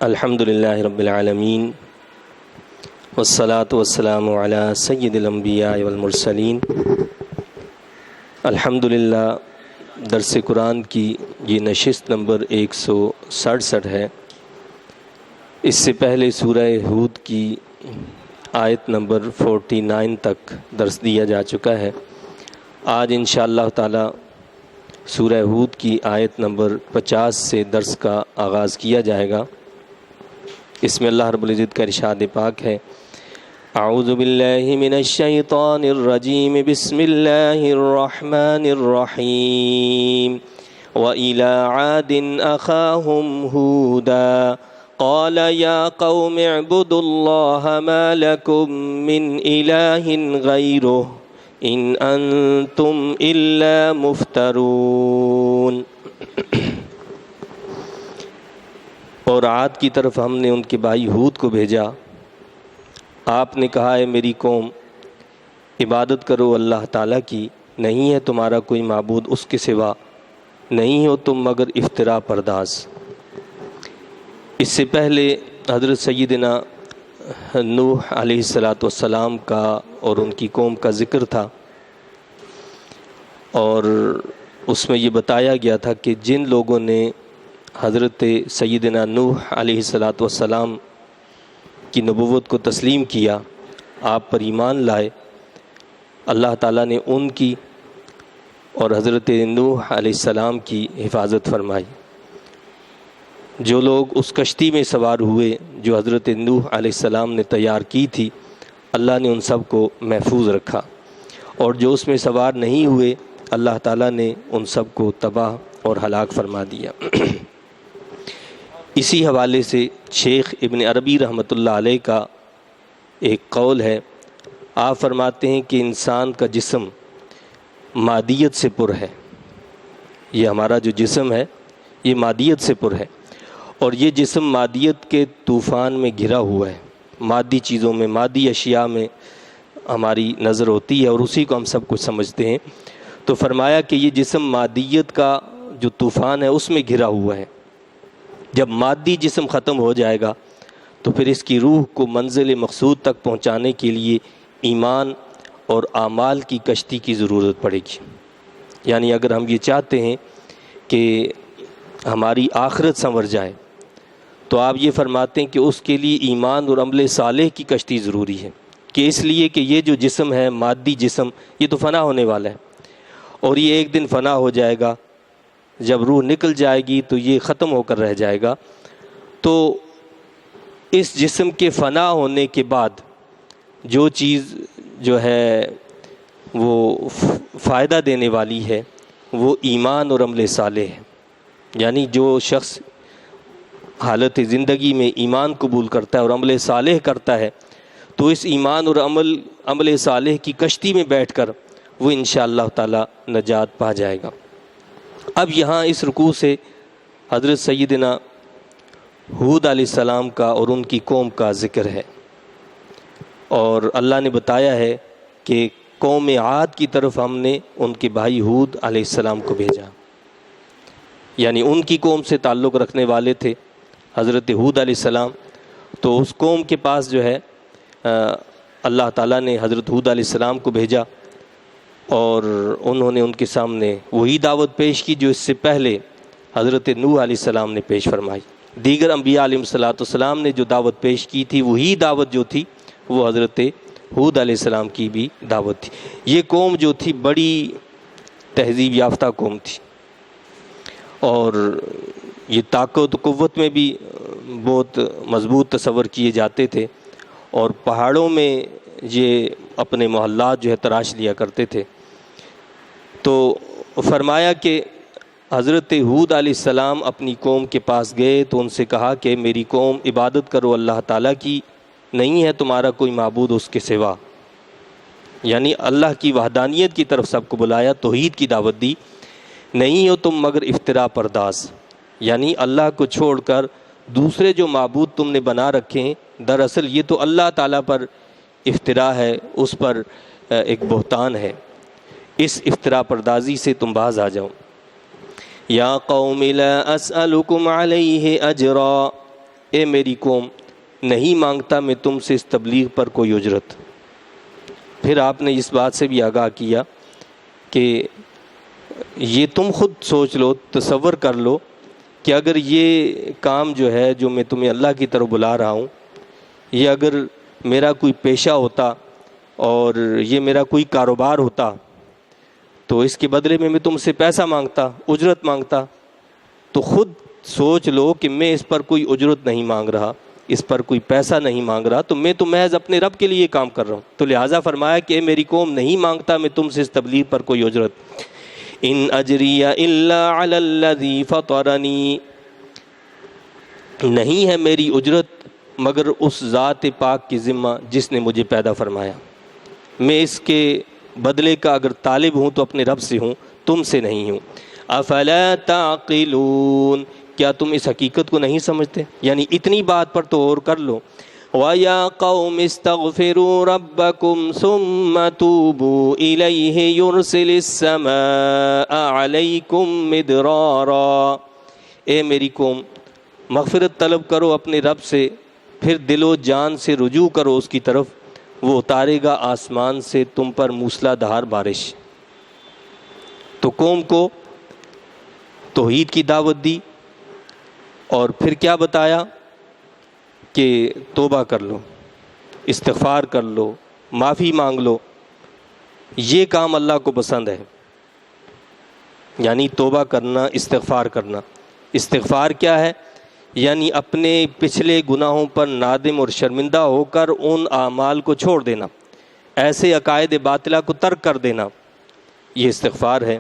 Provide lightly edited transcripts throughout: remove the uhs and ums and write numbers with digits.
الحمدللہ رب العالمین والصلاة والسلام علی سید الانبیاء والمرسلین۔ الحمدللہ درس قرآن کی یہ نشست نمبر 167 ہے۔ اس سے پہلے سورہ ہود کی آیت نمبر 49 تک درس دیا جا چکا ہے۔ آج انشاءاللہ تعالی سورہ ہود کی آیت نمبر 50 سے درس کا آغاز کیا جائے گا۔ اس میں اللہ رب العزت کا ارشاد پاک ہے، اعوذ باللہ من الشیطان الرجیم، بسم اللہ الرحمن الرحیم۔ وَإِلَىٰ عَادٍ أَخَاهُمْ هُودًا قَالَ يَا قَوْمِ اعْبُدُوا اللَّهَ مَا لَكُم مِّنْ إِلَٰهٍ غَيْرُهُ إِنْ أَنْتُمْ إِلَّا مُفْتَرُونَ۔ اور عاد کی طرف ہم نے ان کے بھائی ہود کو بھیجا، آپ نے کہا ہے میری قوم عبادت کرو اللہ تعالیٰ کی، نہیں ہے تمہارا کوئی معبود اس کے سوا، نہیں ہو تم مگر افترا پرداز۔ اس سے پہلے حضرت سیدنا نوح علیہ السلام کا اور ان کی قوم کا ذکر تھا، اور اس میں یہ بتایا گیا تھا کہ جن لوگوں نے حضرت سیدنا نوح علیہ السلام کی نبوت کو تسلیم کیا، آپ پر ایمان لائے، اللہ تعالیٰ نے ان کی اور حضرت نوح علیہ السلام کی حفاظت فرمائی۔ جو لوگ اس کشتی میں سوار ہوئے جو حضرت نوح علیہ السلام نے تیار کی تھی، اللہ نے ان سب کو محفوظ رکھا، اور جو اس میں سوار نہیں ہوئے اللہ تعالیٰ نے ان سب کو تباہ اور ہلاک فرما دیا۔ اسی حوالے سے شیخ ابن عربی رحمۃ اللہ علیہ کا ایک قول ہے، آپ فرماتے ہیں کہ انسان کا جسم مادیت سے پر ہے، یہ ہمارا جو جسم ہے یہ مادیت سے پر ہے، اور یہ جسم مادیت کے طوفان میں گھرا ہوا ہے، مادی چیزوں میں، مادی اشیاء میں ہماری نظر ہوتی ہے اور اسی کو ہم سب کچھ سمجھتے ہیں۔ تو فرمایا کہ یہ جسم مادیت کا جو طوفان ہے اس میں گھرا ہوا ہے، جب مادی جسم ختم ہو جائے گا تو پھر اس کی روح کو منزل مقصود تک پہنچانے کے لیے ایمان اور اعمال کی کشتی کی ضرورت پڑے گی۔ یعنی اگر ہم یہ چاہتے ہیں کہ ہماری آخرت سنور جائے تو آپ یہ فرماتے ہیں کہ اس کے لیے ایمان اور عمل صالح کی کشتی ضروری ہے، کہ اس لیے کہ یہ جو جسم ہے مادی جسم یہ تو فنا ہونے والا ہے، اور یہ ایک دن فنا ہو جائے گا، جب روح نکل جائے گی تو یہ ختم ہو کر رہ جائے گا۔ تو اس جسم کے فنا ہونے کے بعد جو چیز جو ہے وہ فائدہ دینے والی ہے وہ ایمان اور عمل صالح ہے۔ یعنی جو شخص حالت زندگی میں ایمان قبول کرتا ہے اور عمل صالح کرتا ہے تو اس ایمان اور عمل صالح کی کشتی میں بیٹھ کر وہ انشاءاللہ تعالی نجات پا جائے گا۔ اب یہاں اس رکوع سے حضرت سیدنا ہود علیہ السلام کا اور ان کی قوم کا ذکر ہے، اور اللہ نے بتایا ہے کہ قوم عاد کی طرف ہم نے ان کے بھائی ہود علیہ السلام کو بھیجا، یعنی ان کی قوم سے تعلق رکھنے والے تھے حضرت ہود علیہ السلام۔ تو اس قوم کے پاس جو ہے اللہ تعالیٰ نے حضرت ہود علیہ السلام کو بھیجا، اور انہوں نے ان کے سامنے وہی دعوت پیش کی جو اس سے پہلے حضرت نوح علیہ السلام نے پیش فرمائی۔ دیگر انبیاء علیہ السلام نے جو دعوت پیش کی تھی وہی دعوت جو تھی وہ حضرت ہود علیہ السلام کی بھی دعوت تھی۔ یہ قوم جو تھی بڑی تہذیب یافتہ قوم تھی، اور یہ طاقت و قوت میں بھی بہت مضبوط تصور کیے جاتے تھے، اور پہاڑوں میں یہ اپنے محلات جو ہے تراش لیا کرتے تھے۔ تو فرمایا کہ حضرت ہود علیہ السلام اپنی قوم کے پاس گئے تو ان سے کہا کہ میری قوم عبادت کرو اللہ تعالیٰ کی، نہیں ہے تمہارا کوئی معبود اس کے سوا، یعنی اللہ کی وحدانیت کی طرف سب کو بلایا، توحید کی دعوت دی، نہیں ہو تم مگر افترا پرداز، یعنی اللہ کو چھوڑ کر دوسرے جو معبود تم نے بنا رکھے ہیں دراصل یہ تو اللہ تعالیٰ پر افترا ہے، اس پر ایک بہتان ہے، اس افترا پردازی سے تم باز آ جاؤ۔ یا قوم لا اسألکم علیہ اجرا، اے میری قوم نہیں مانگتا میں تم سے اس تبلیغ پر کوئی اجرت۔ پھر آپ نے اس بات سے بھی آگاہ کیا کہ یہ تم خود سوچ لو، تصور کر لو کہ اگر یہ کام جو ہے جو میں تمہیں اللہ کی طرف بلا رہا ہوں، یہ اگر میرا کوئی پیشہ ہوتا اور یہ میرا کوئی کاروبار ہوتا تو اس کے بدلے میں تم سے پیسہ مانگتا، اجرت مانگتا۔ تو خود سوچ لو کہ میں اس پر کوئی اجرت نہیں مانگ رہا، اس پر کوئی پیسہ نہیں مانگ رہا، تو میں تو محض اپنے رب کے لیے کام کر رہا ہوں۔ تو لہٰذا فرمایا کہ اے میری قوم نہیں مانگتا میں تم سے اس تبلیغ پر کوئی اجرت۔ ان اجری الا علی الذی فطرنی، نہیں ہے میری اجرت مگر اس ذات پاک کی ذمہ جس نے مجھے پیدا فرمایا۔ میں اس کے بدلے کا اگر طالب ہوں تو اپنے رب سے ہوں، تم سے نہیں ہوں۔ افلا تعقلون، کیا تم اس حقیقت کو نہیں سمجھتے؟ یعنی اتنی بات پر تو غور کر لو۔ وَيَا قَوْمِ اسْتَغْفِرُوا رَبَّكُمْ ثُمَّ تُوبُوا إِلَيْهِ يُرْسِلِ السَّمَاءَ عَلَيْكُمْ مِدْرَارًا، اے میری قوم مغفرت طلب کرو اپنے رب سے، پھر دل و جان سے رجوع کرو اس کی طرف، وہ اتارے گا آسمان سے تم پر موسلا دھار بارش۔ تو قوم کو توحید کی دعوت دی اور پھر کیا بتایا کہ توبہ کر لو، استغفار کر لو، معافی مانگ لو۔ یہ کام اللہ کو پسند ہے، یعنی توبہ کرنا، استغفار کرنا۔ استغفار کیا ہے؟ یعنی اپنے پچھلے گناہوں پر نادم اور شرمندہ ہو کر ان اعمال کو چھوڑ دینا، ایسے عقائد باطلہ کو ترک کر دینا، یہ استغفار ہے۔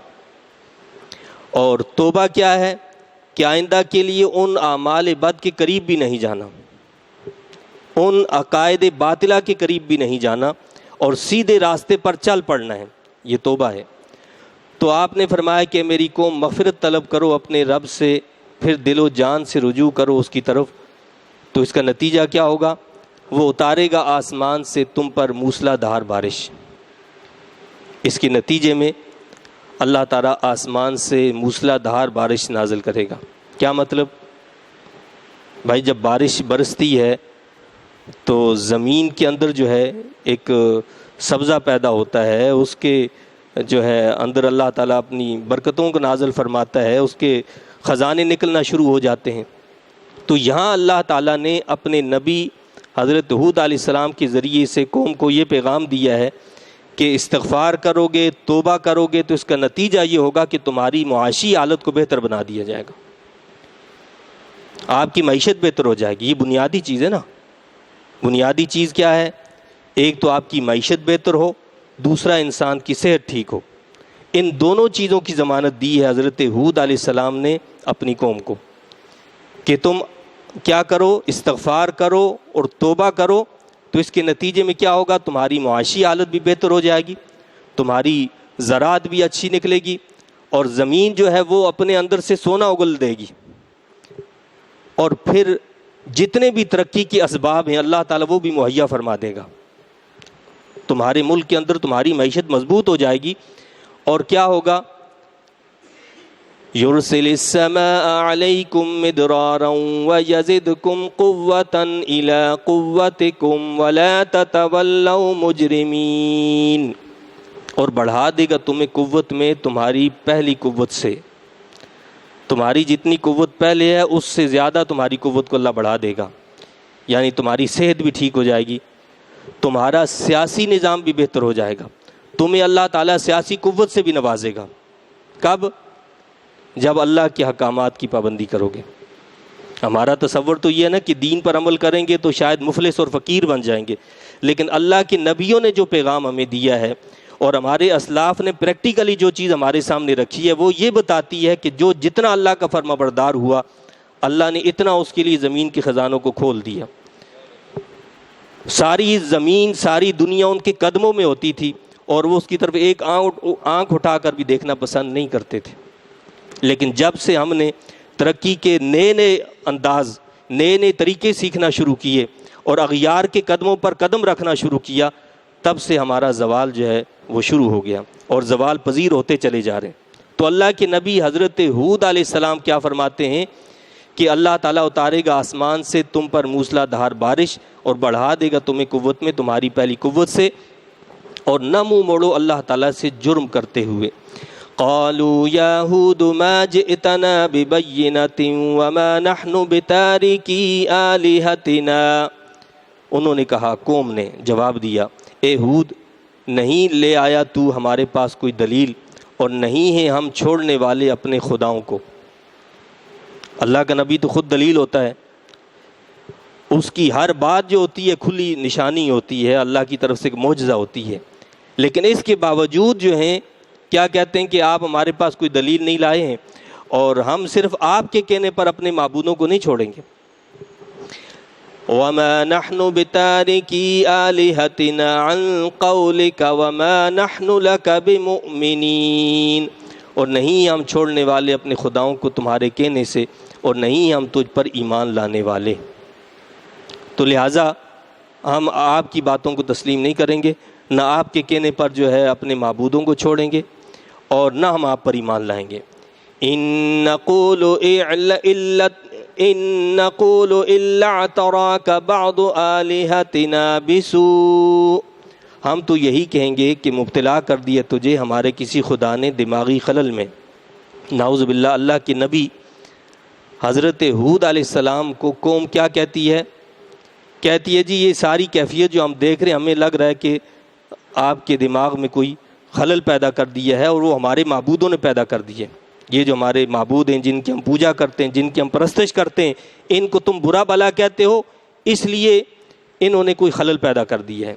اور توبہ کیا ہے؟ کہ آئندہ کے لیے ان اعمال بد کے قریب بھی نہیں جانا، ان عقائد باطلہ کے قریب بھی نہیں جانا اور سیدھے راستے پر چل پڑنا ہے، یہ توبہ ہے۔ تو آپ نے فرمایا کہ میری قوم مغفرت طلب کرو اپنے رب سے، پھر دل و جان سے رجوع کرو اس کی طرف، تو اس کا نتیجہ کیا ہوگا؟ وہ اتارے گا آسمان سے تم پر موسلا دھار بارش۔ اس کے نتیجے میں اللہ تعالیٰ آسمان سے موسلا دھار بارش نازل کرے گا۔ کیا مطلب؟ بھائی جب بارش برستی ہے تو زمین کے اندر جو ہے ایک سبزہ پیدا ہوتا ہے، اس کے جو ہے اندر اللہ تعالیٰ اپنی برکتوں کو نازل فرماتا ہے، اس کے خزانے نکلنا شروع ہو جاتے ہیں۔ تو یہاں اللہ تعالیٰ نے اپنے نبی حضرت ہود علیہ السلام کے ذریعے سے قوم کو یہ پیغام دیا ہے کہ استغفار کرو گے، توبہ کرو گے تو اس کا نتیجہ یہ ہوگا کہ تمہاری معاشی حالت کو بہتر بنا دیا جائے گا، آپ کی معیشت بہتر ہو جائے گی۔ یہ بنیادی چیز ہے نا۔ بنیادی چیز کیا ہے؟ ایک تو آپ کی معیشت بہتر ہو، دوسرا انسان کی صحت ٹھیک ہو۔ ان دونوں چیزوں کی ضمانت دی ہے حضرت ہود علیہ السلام نے اپنی قوم کو کہ تم کیا کرو؟ استغفار کرو اور توبہ کرو، تو اس کے نتیجے میں کیا ہوگا؟ تمہاری معاشی حالت بھی بہتر ہو جائے گی، تمہاری زراعت بھی اچھی نکلے گی، اور زمین جو ہے وہ اپنے اندر سے سونا اگل دے گی، اور پھر جتنے بھی ترقی کے اسباب ہیں اللہ تعالیٰ وہ بھی مہیا فرما دے گا۔ تمہارے ملک کے اندر تمہاری معیشت مضبوط ہو جائے گی، اور کیا ہوگا؟ يُرْسِلِ السَّمَاءَ عَلَيْكُمْ مِدْرَارًا وَيَزِدْكُمْ قُوَّةً إِلَىٰ قُوَّتِكُمْ وَلَا تَتَوَلَّوْا مُجْرِمِينَ، اور بڑھا دے گا تمہیں قوت میں تمہاری پہلی قوت سے، تمہاری جتنی قوت پہلے ہے اس سے زیادہ تمہاری قوت کو اللہ بڑھا دے گا، یعنی تمہاری صحت بھی ٹھیک ہو جائے گی، تمہارا سیاسی نظام بھی بہتر ہو جائے گا، تمہیں اللہ تعالیٰ سیاسی قوت سے بھی نوازے گا۔ کب؟ جب اللہ کے احکامات کی پابندی کرو گے۔ ہمارا تصور تو یہ ہے نا کہ دین پر عمل کریں گے تو شاید مفلس اور فقیر بن جائیں گے، لیکن اللہ کے نبیوں نے جو پیغام ہمیں دیا ہے اور ہمارے اسلاف نے پریکٹیکلی جو چیز ہمارے سامنے رکھی ہے وہ یہ بتاتی ہے کہ جو جتنا اللہ کا فرما بردار ہوا، اللہ نے اتنا اس کے لیے زمین کے خزانوں کو کھول دیا۔ ساری زمین، ساری دنیا ان کے قدموں میں ہوتی تھی اور وہ اس کی طرف ایک آنکھ اٹھا کر بھی دیکھنا پسند نہیں کرتے تھے، لیکن جب سے ہم نے ترقی کے نئے نئے انداز، نئے نئے طریقے سیکھنا شروع کیے اور اغیار کے قدموں پر قدم رکھنا شروع کیا، تب سے ہمارا زوال جو ہے وہ شروع ہو گیا اور زوال پذیر ہوتے چلے جا رہے ہیں۔ تو اللہ کے نبی حضرت ہود علیہ السلام کیا فرماتے ہیں کہ اللہ تعالیٰ اتارے گا آسمان سے تم پر موسلا دھار بارش اور بڑھا دے گا تمہیں قوت میں تمہاری پہلی قوت سے، اور نہ منہ موڑو اللہ تعالیٰ سے جرم کرتے ہوئے۔ قالوا یا ہود ما جئتنا ببینۃ وما نحن بتارکی آلہتنا، انہوں نے کہا، قوم نے جواب دیا، اے ہود نہیں لے آیا تو ہمارے پاس کوئی دلیل، اور نہیں ہیں ہم چھوڑنے والے اپنے خداؤں کو۔ اللہ کا نبی تو خود دلیل ہوتا ہے، اس کی ہر بات جو ہوتی ہے کھلی نشانی ہوتی ہے، اللہ کی طرف سے ایک معجزہ ہوتی ہے، لیکن اس کے باوجود جو ہیں کیا کہتے ہیں کہ آپ ہمارے پاس کوئی دلیل نہیں لائے ہیں، اور ہم صرف آپ کے کہنے پر اپنے معبودوں کو نہیں چھوڑیں گے۔ وَمَا نَحْنُ بِتَارِكِي آلِهَتِنَا عَنْ قَوْلِكَ وَمَا نَحْنُ لَكَ بِمُؤْمِنِينَ، اور نہیں ہم چھوڑنے والے اپنے خداؤں کو تمہارے کہنے سے، اور نہیں ہم تجھ پر ایمان لانے والے، تو لہٰذا ہم آپ کی باتوں کو تسلیم نہیں کریں گے، نہ آپ کے کہنے پر جو ہے اپنے معبودوں کو چھوڑیں گے، اور نہ ہم آپ پر ایمان لائیں گے۔ إِن نَّقُولُ إِلَّا اعْتَرَاكَ بَعْضُ آلِهَتِنَا بِسُوءٍ، ہم تو یہی کہیں گے کہ مبتلا کر دیا تجھے ہمارے کسی خدا نے دماغی خلل میں۔ نعوذ باللہ، اللہ کے نبی حضرت ہود علیہ السلام کو قوم کیا کہتی ہے؟ کہتی ہے جی یہ ساری کیفیت جو ہم دیکھ رہے ہیں ہمیں لگ رہا ہے کہ آپ کے دماغ میں کوئی خلل پیدا کر دیا ہے، اور وہ ہمارے معبودوں نے پیدا کر دی ہے۔ یہ جو ہمارے معبود ہیں جن کی ہم پوجا کرتے ہیں، جن کی ہم پرستش کرتے ہیں، ان کو تم برا بھلا کہتے ہو، اس لیے انہوں نے کوئی خلل پیدا کر دیا ہے۔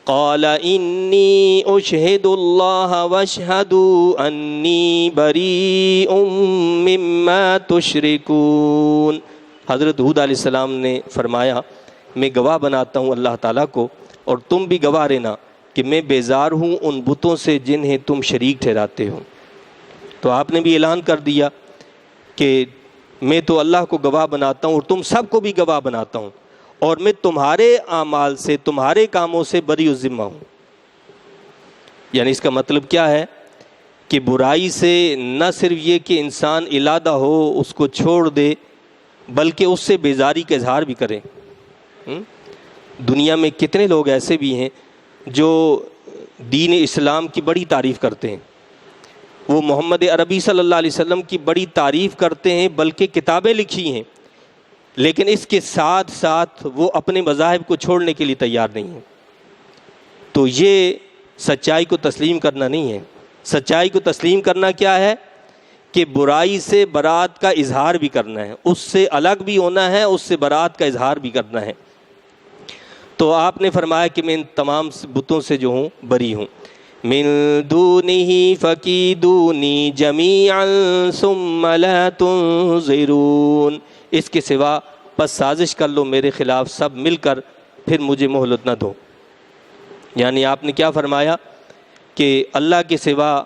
قال انی اشہد اللہ واشہدوا انی بریء مما تشرکون، حضرت ہود علیہ السلام نے فرمایا میں گواہ بناتا ہوں اللہ تعالیٰ کو، اور تم بھی گواہ رہنا کہ میں بیزار ہوں ان بتوں سے جنہیں تم شریک ٹھہراتے ہو۔ تو آپ نے بھی اعلان کر دیا کہ میں تو اللہ کو گواہ بناتا ہوں اور تم سب کو بھی گواہ بناتا ہوں، اور میں تمہارے اعمال سے، تمہارے کاموں سے بری الذمہ ہوں۔ یعنی اس کا مطلب کیا ہے کہ برائی سے نہ صرف یہ کہ انسان علادہ ہو اس کو چھوڑ دے، بلکہ اس سے بیزاری کا اظہار بھی کرے۔ دنیا میں کتنے لوگ ایسے بھی ہیں جو دین اسلام کی بڑی تعریف کرتے ہیں، وہ محمد عربی صلی اللہ علیہ وسلم کی بڑی تعریف کرتے ہیں، بلکہ کتابیں لکھی ہیں، لیکن اس کے ساتھ ساتھ وہ اپنے مذاہب کو چھوڑنے کے لیے تیار نہیں ہیں۔ تو یہ سچائی کو تسلیم کرنا نہیں ہے۔ سچائی کو تسلیم کرنا کیا ہے کہ برائی سے برات کا اظہار بھی کرنا ہے، اس سے الگ بھی ہونا ہے، اس سے برات کا اظہار بھی کرنا ہے۔ تو آپ نے فرمایا کہ میں ان تمام بتوں سے جو ہوں بری ہوں۔ من دونہ فکیدونی جمیعا ثم لا تنظرون، اس کے سوا پس سازش کر لو میرے خلاف سب مل کر، پھر مجھے مہلت نہ دو۔ یعنی آپ نے کیا فرمایا کہ اللہ کے سوا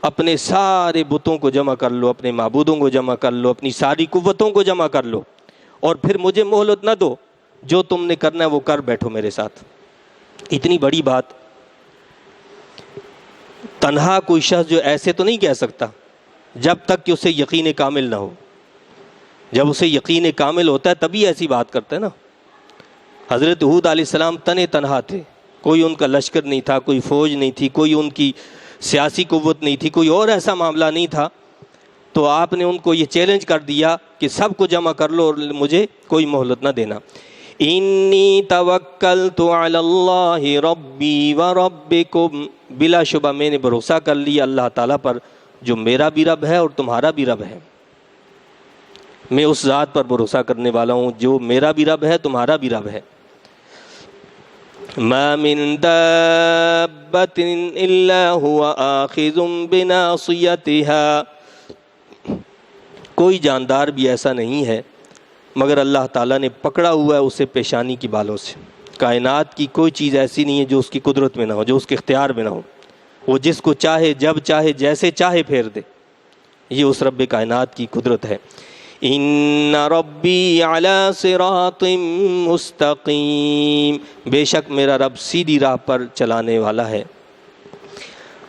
اپنے سارے بتوں کو جمع کر لو، اپنے معبودوں کو جمع کر لو، اپنی ساری قوتوں کو جمع کر لو، اور پھر مجھے مہلت نہ دو، جو تم نے کرنا ہے وہ کر بیٹھو میرے ساتھ۔ اتنی بڑی بات تنہا کوئی شخص جو ایسے تو نہیں کہہ سکتا جب تک کہ اسے یقین کامل نہ ہو۔ جب اسے یقین کامل ہوتا ہے تبھی ایسی بات کرتا ہے نا۔ حضرت ہود علیہ السلام تنہا تھے، کوئی ان کا لشکر نہیں تھا، کوئی فوج نہیں تھی، کوئی ان کی سیاسی قوت نہیں تھی، کوئی اور ایسا معاملہ نہیں تھا، تو آپ نے ان کو یہ چیلنج کر دیا کہ سب کو جمع کر لو اور مجھے کوئی مہلت نہ دینا۔ انی توکلت علی اللہ ربی و ربکم، بلا شبہ میں نے بھروسہ کر لیا اللہ تعالیٰ پر جو میرا بھی رب ہے اور تمہارا بھی رب ہے۔ میں اس ذات پر بھروسہ کرنے والا ہوں جو میرا بھی رب ہے تمہارا بھی رب ہے۔ ما من دابۃ الا هو آخذ بناصیتها، کوئی جاندار بھی ایسا نہیں ہے مگر اللہ تعالیٰ نے پکڑا ہوا ہے اسے پیشانی کی بالوں سے۔ کائنات کی کوئی چیز ایسی نہیں ہے جو اس کی قدرت میں نہ ہو، جو اس کے اختیار میں نہ ہو۔ وہ جس کو چاہے جب چاہے جیسے چاہے پھیر دے، یہ اس رب کائنات کی قدرت ہے۔ ان ربی علی صراط مستقیم، بے شک میرا رب سیدھی راہ پر چلانے والا ہے۔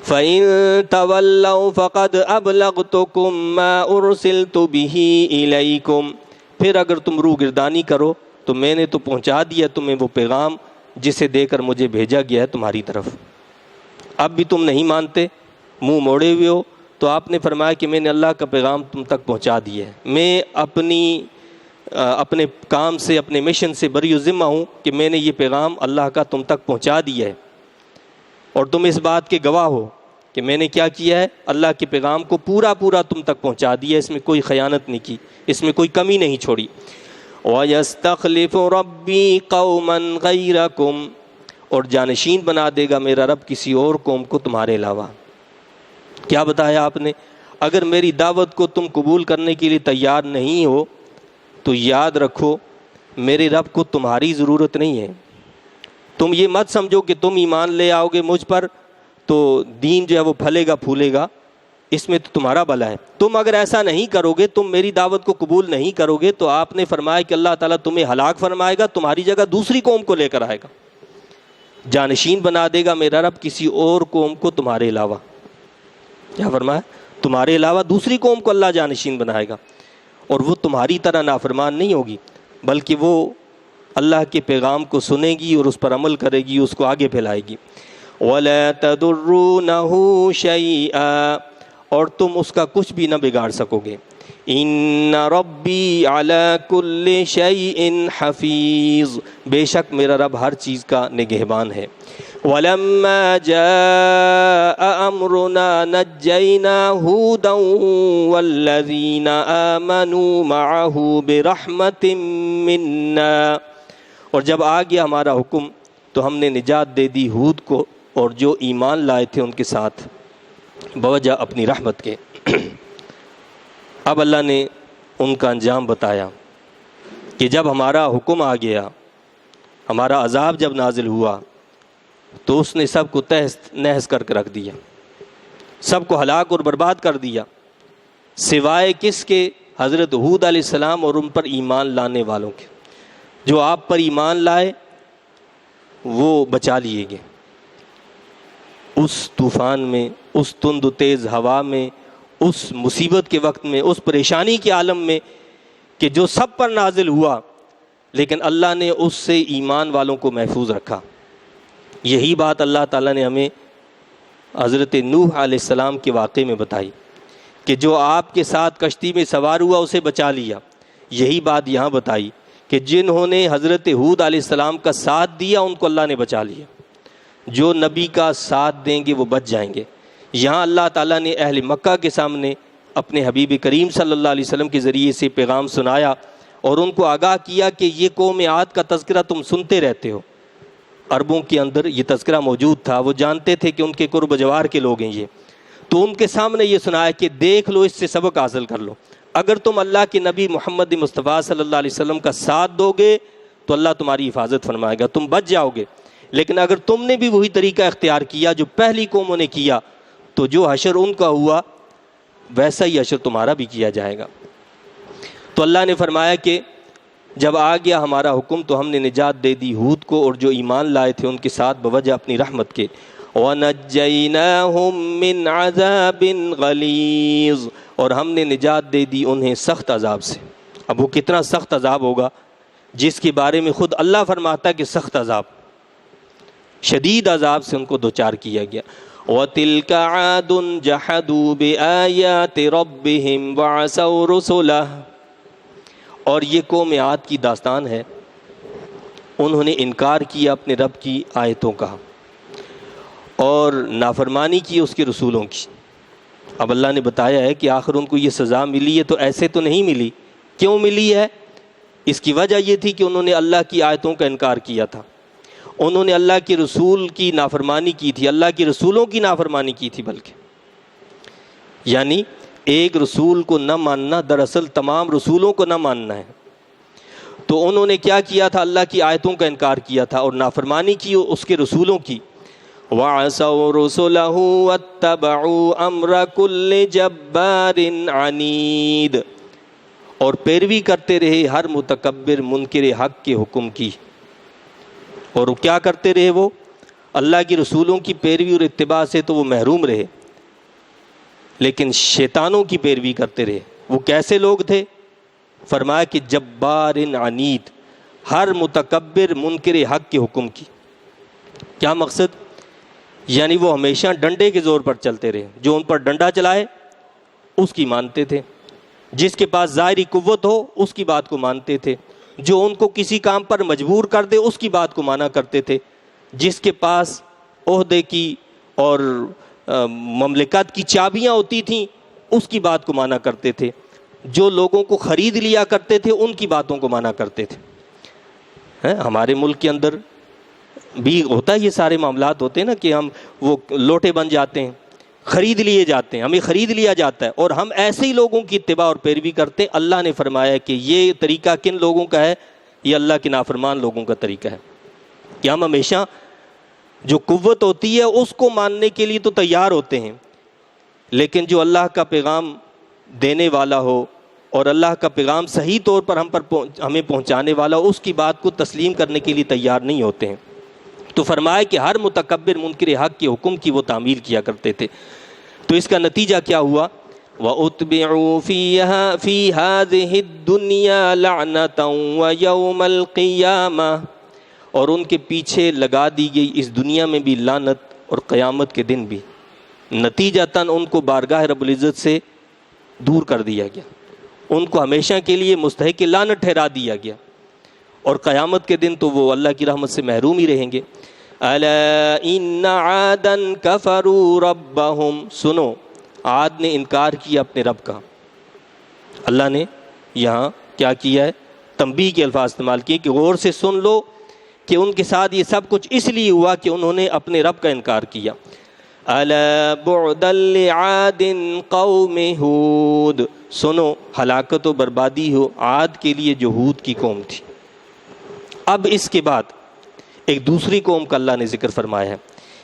فَإِن تَوَلَّوْا فَقَدْ أَبْلَغْتُكُم مَّا أُرْسِلْتُ بِهِ إِلَيْكُمْ، پھر اگر تم روگردانی کرو تو میں نے تو پہنچا دیا تمہیں وہ پیغام جسے دے کر مجھے بھیجا گیا ہے تمہاری طرف، اب بھی تم نہیں مانتے، منہ موڑے ہوئے ہو۔ تو آپ نے فرمایا کہ میں نے اللہ کا پیغام تم تک پہنچا دیا ہے، میں اپنے کام سے، اپنے مشن سے بری و ذمہ ہوں کہ میں نے یہ پیغام اللہ کا تم تک پہنچا دیا ہے، اور تم اس بات کے گواہ ہو کہ میں نے کیا کیا ہے، اللہ کے پیغام کو پورا تم تک پہنچا دیا، اس میں کوئی خیانت نہیں کی، اس میں کوئی کمی نہیں چھوڑی۔ وَيَسْتَخْلِفُ رَبِّي قَوْمًا غَيْرَكُمْ، اور جانشین بنا دے گا میرا رب کسی اور قوم کو تمہارے علاوہ۔ کیا بتایا آپ نے؟ اگر میری دعوت کو تم قبول کرنے کے لیے تیار نہیں ہو تو یاد رکھو میرے رب کو تمہاری ضرورت نہیں ہے۔ تم یہ مت سمجھو کہ تم ایمان لے آؤ گے مجھ پر تو دین جو ہے وہ پھلے گا پھولے گا، اس میں تو تمہارا بھلا ہے۔ تم اگر ایسا نہیں کرو گے، تم میری دعوت کو قبول نہیں کرو گے تو آپ نے فرمایا کہ اللہ تعالیٰ تمہیں ہلاک فرمائے گا، تمہاری جگہ دوسری قوم کو لے کر آئے گا، جانشین بنا دے گا میرا رب کسی اور قوم کو تمہارے علاوہ۔ کیا فرمایا؟ تمہارے علاوہ دوسری قوم کو اللہ جانشین بنائے گا، اور وہ تمہاری طرح نافرمان نہیں ہوگی، بلکہ وہ اللہ کے پیغام کو سنے گی اور اس پر عمل کرے گی، اس کو آگے پھیلائے گی۔ وَلَا تَضُرُّونَهُ شَيْئًا، اور تم اس کا کچھ بھی نہ بگاڑ سکو گے۔ إِنَّ رَبِّي عَلَى كُلِّ شَيْءٍ حَفِيظٌ، بے شک میرا رب ہر چیز کا نگہبان ہے۔ وَلَمَّا جَاءَ أَمْرُنَا نَجَّيْنَا هُودًا وَالَّذِينَ آمَنُوا مَعَهُ بِرَحْمَةٍ مِّنَّا، اور جب آ گیا ہمارا حکم تو ہم نے نجات دے دی ہود کو اور جو ایمان لائے تھے ان کے ساتھ بوجہ اپنی رحمت کے۔ اب اللہ نے ان کا انجام بتایا کہ جب ہمارا حکم آ گیا، ہمارا عذاب جب نازل ہوا تو اس نے سب کو تہس نہس کر کے رکھ دیا، سب کو ہلاک اور برباد کر دیا، سوائے کس کے؟ حضرت ہود علیہ السلام اور ان پر ایمان لانے والوں کے۔ جو آپ پر ایمان لائے وہ بچا لیے گئے اس طوفان میں، اس تند و تیز ہوا میں، اس مصیبت کے وقت میں، اس پریشانی کے عالم میں کہ جو سب پر نازل ہوا، لیکن اللہ نے اس سے ایمان والوں کو محفوظ رکھا۔ یہی بات اللہ تعالیٰ نے ہمیں حضرت نوح علیہ السلام کے واقعے میں بتائی کہ جو آپ کے ساتھ کشتی میں سوار ہوا اسے بچا لیا۔ یہی بات یہاں بتائی کہ جنہوں نے حضرت ہود علیہ السلام کا ساتھ دیا ان کو اللہ نے بچا لیا، جو نبی کا ساتھ دیں گے وہ بچ جائیں گے۔ یہاں اللہ تعالیٰ نے اہل مکہ کے سامنے اپنے حبیب کریم صلی اللہ علیہ وسلم کے ذریعے سے پیغام سنایا اور ان کو آگاہ کیا کہ یہ قوم عاد کا تذکرہ تم سنتے رہتے ہو، عربوں کے اندر یہ تذکرہ موجود تھا، وہ جانتے تھے کہ ان کے قرب جوار کے لوگ ہیں یہ، تو ان کے سامنے یہ سنایا کہ دیکھ لو، اس سے سبق حاصل کر لو، اگر تم اللہ کے نبی محمد مصطفیٰ صلی اللہ علیہ وسلم کا ساتھ دو گے تو اللہ تمہاری حفاظت فرمائے گا، تم بچ جاؤ گے، لیکن اگر تم نے بھی وہی طریقہ اختیار کیا جو پہلی قوموں نے کیا تو جو حشر ان کا ہوا ویسا ہی حشر تمہارا بھی کیا جائے گا۔ تو اللہ نے فرمایا کہ جب آ گیا ہمارا حکم تو ہم نے نجات دے دی ہود کو اور جو ایمان لائے تھے ان کے ساتھ بوجہ اپنی رحمت کے۔ وَنَجَّيْنَاهُم مِّنْ عَذَابٍ غَلِيظٍ، اور ہم نے نجات دے دی انہیں سخت عذاب سے۔ اب وہ کتنا سخت عذاب ہوگا جس کے بارے میں خود اللہ فرماتا ہے کہ سخت عذاب، شدید عذاب سے ان کو دوچار کیا گیا۔ وَتِلْكَ عَادٌ جَحَدُوا بِآيَاتِ رَبِّهِمْ وَعَصَوْا رُسُلَهُ، اور یہ قوم عاد کی داستان ہے، انہوں نے انکار کیا اپنے رب کی آیتوں کا اور نافرمانی کی اس کے رسولوں کی۔ اب اللہ نے بتایا ہے کہ آخر ان کو یہ سزا ملی ہے تو ایسے تو نہیں ملی۔ کیوں ملی ہے؟ اس کی وجہ یہ تھی کہ انہوں نے اللہ کی آیتوں کا انکار کیا تھا، انہوں نے اللہ کے رسول کی نافرمانی کی تھی، اللہ کے رسولوں کی نافرمانی کی تھی، بلکہ یعنی ایک رسول کو نہ ماننا دراصل تمام رسولوں کو نہ ماننا ہے۔ تو انہوں نے کیا کیا تھا؟ اللہ کی آیتوں کا انکار کیا تھا اور نافرمانی کی اس کے رسولوں کی۔ وَعَصَوْا رُسُلَهُ وَاتَّبَعُوا أَمْرَ كُلِّ جَبَّارٍ عَنِيدٍ، اور پیروی کرتے رہے ہر متکبر منکر حق کے حکم کی۔ اور کیا کرتے رہے وہ؟ اللہ کی رسولوں کی پیروی اور اتباع سے تو وہ محروم رہے، لیکن شیطانوں کی پیروی کرتے رہے۔ وہ کیسے لوگ تھے؟ فرمایا کہ جبار عنید، ہر متکبر منکر حق کے حکم کی۔ کیا مقصد؟ یعنی وہ ہمیشہ ڈنڈے کے زور پر چلتے رہے، جو ان پر ڈنڈا چلائے اس کی مانتے تھے، جس کے پاس ظاہری قوت ہو اس کی بات کو مانتے تھے، جو ان کو کسی کام پر مجبور کر دے اس کی بات کو مانا کرتے تھے، جس کے پاس عہدے کی اور مملکت کی چابیاں ہوتی تھیں اس کی بات کو مانا کرتے تھے، جو لوگوں کو خرید لیا کرتے تھے ان کی باتوں کو مانا کرتے تھے۔ ہمارے ملک کے اندر بھی ہوتا ہے، یہ سارے معاملات ہوتے ہیں نا کہ ہم وہ لوٹے بن جاتے ہیں، خرید لیے جاتے ہیں، ہمیں خرید لیا جاتا ہے، اور ہم ایسے ہی لوگوں کی اتباع اور پیروی کرتے ہیں۔ اللہ نے فرمایا کہ یہ طریقہ کن لوگوں کا ہے؟ یہ اللہ کے نافرمان لوگوں کا طریقہ ہے کہ ہم ہمیشہ جو قوت ہوتی ہے اس کو ماننے کے لیے تو تیار ہوتے ہیں، لیکن جو اللہ کا پیغام دینے والا ہو اور اللہ کا پیغام صحیح طور پر ہمیں پہنچانے والا ہو اس کی بات کو تسلیم کرنے کے لیے تیار نہیں ہوتے ہیں۔ تو فرمایا کہ ہر متکبر منکر حق کے حکم کی وہ تعمیل کیا کرتے تھے۔ تو اس کا نتیجہ کیا ہوا؟ وَأُتْبِعُوا فِي هَذِهِ الدُّنْيَا لَعْنَةً وَيَوْمَ الْقِيَامَةِ، اور ان کے پیچھے لگا دی گئی اس دنیا میں بھی لعنت اور قیامت کے دن بھی، نتیجتاً ان کو بارگاہ رب العزت سے دور کر دیا گیا، ان کو ہمیشہ کے لیے مستحق لعنت ٹھہرا دیا گیا، اور قیامت کے دن تو وہ اللہ کی رحمت سے محروم ہی رہیں گے۔ الا ان عادا کفروا ربهم، سنو عاد نے انکار کیا اپنے رب کا۔ اللہ نے یہاں کیا کیا ہے؟ تنبیہ کے الفاظ استعمال کیے کہ غور سے سن لو کہ ان کے ساتھ یہ سب کچھ اس لیے ہوا کہ انہوں نے اپنے رب کا انکار کیا۔ الا بعدا لعاد قوم ہود، سنو ہلاکت و بربادی ہو عاد کے لیے جو ہود کی قوم تھی۔ اب اس کے بعد ایک دوسری قوم کا اللہ نے ذکر فرمایا ہے،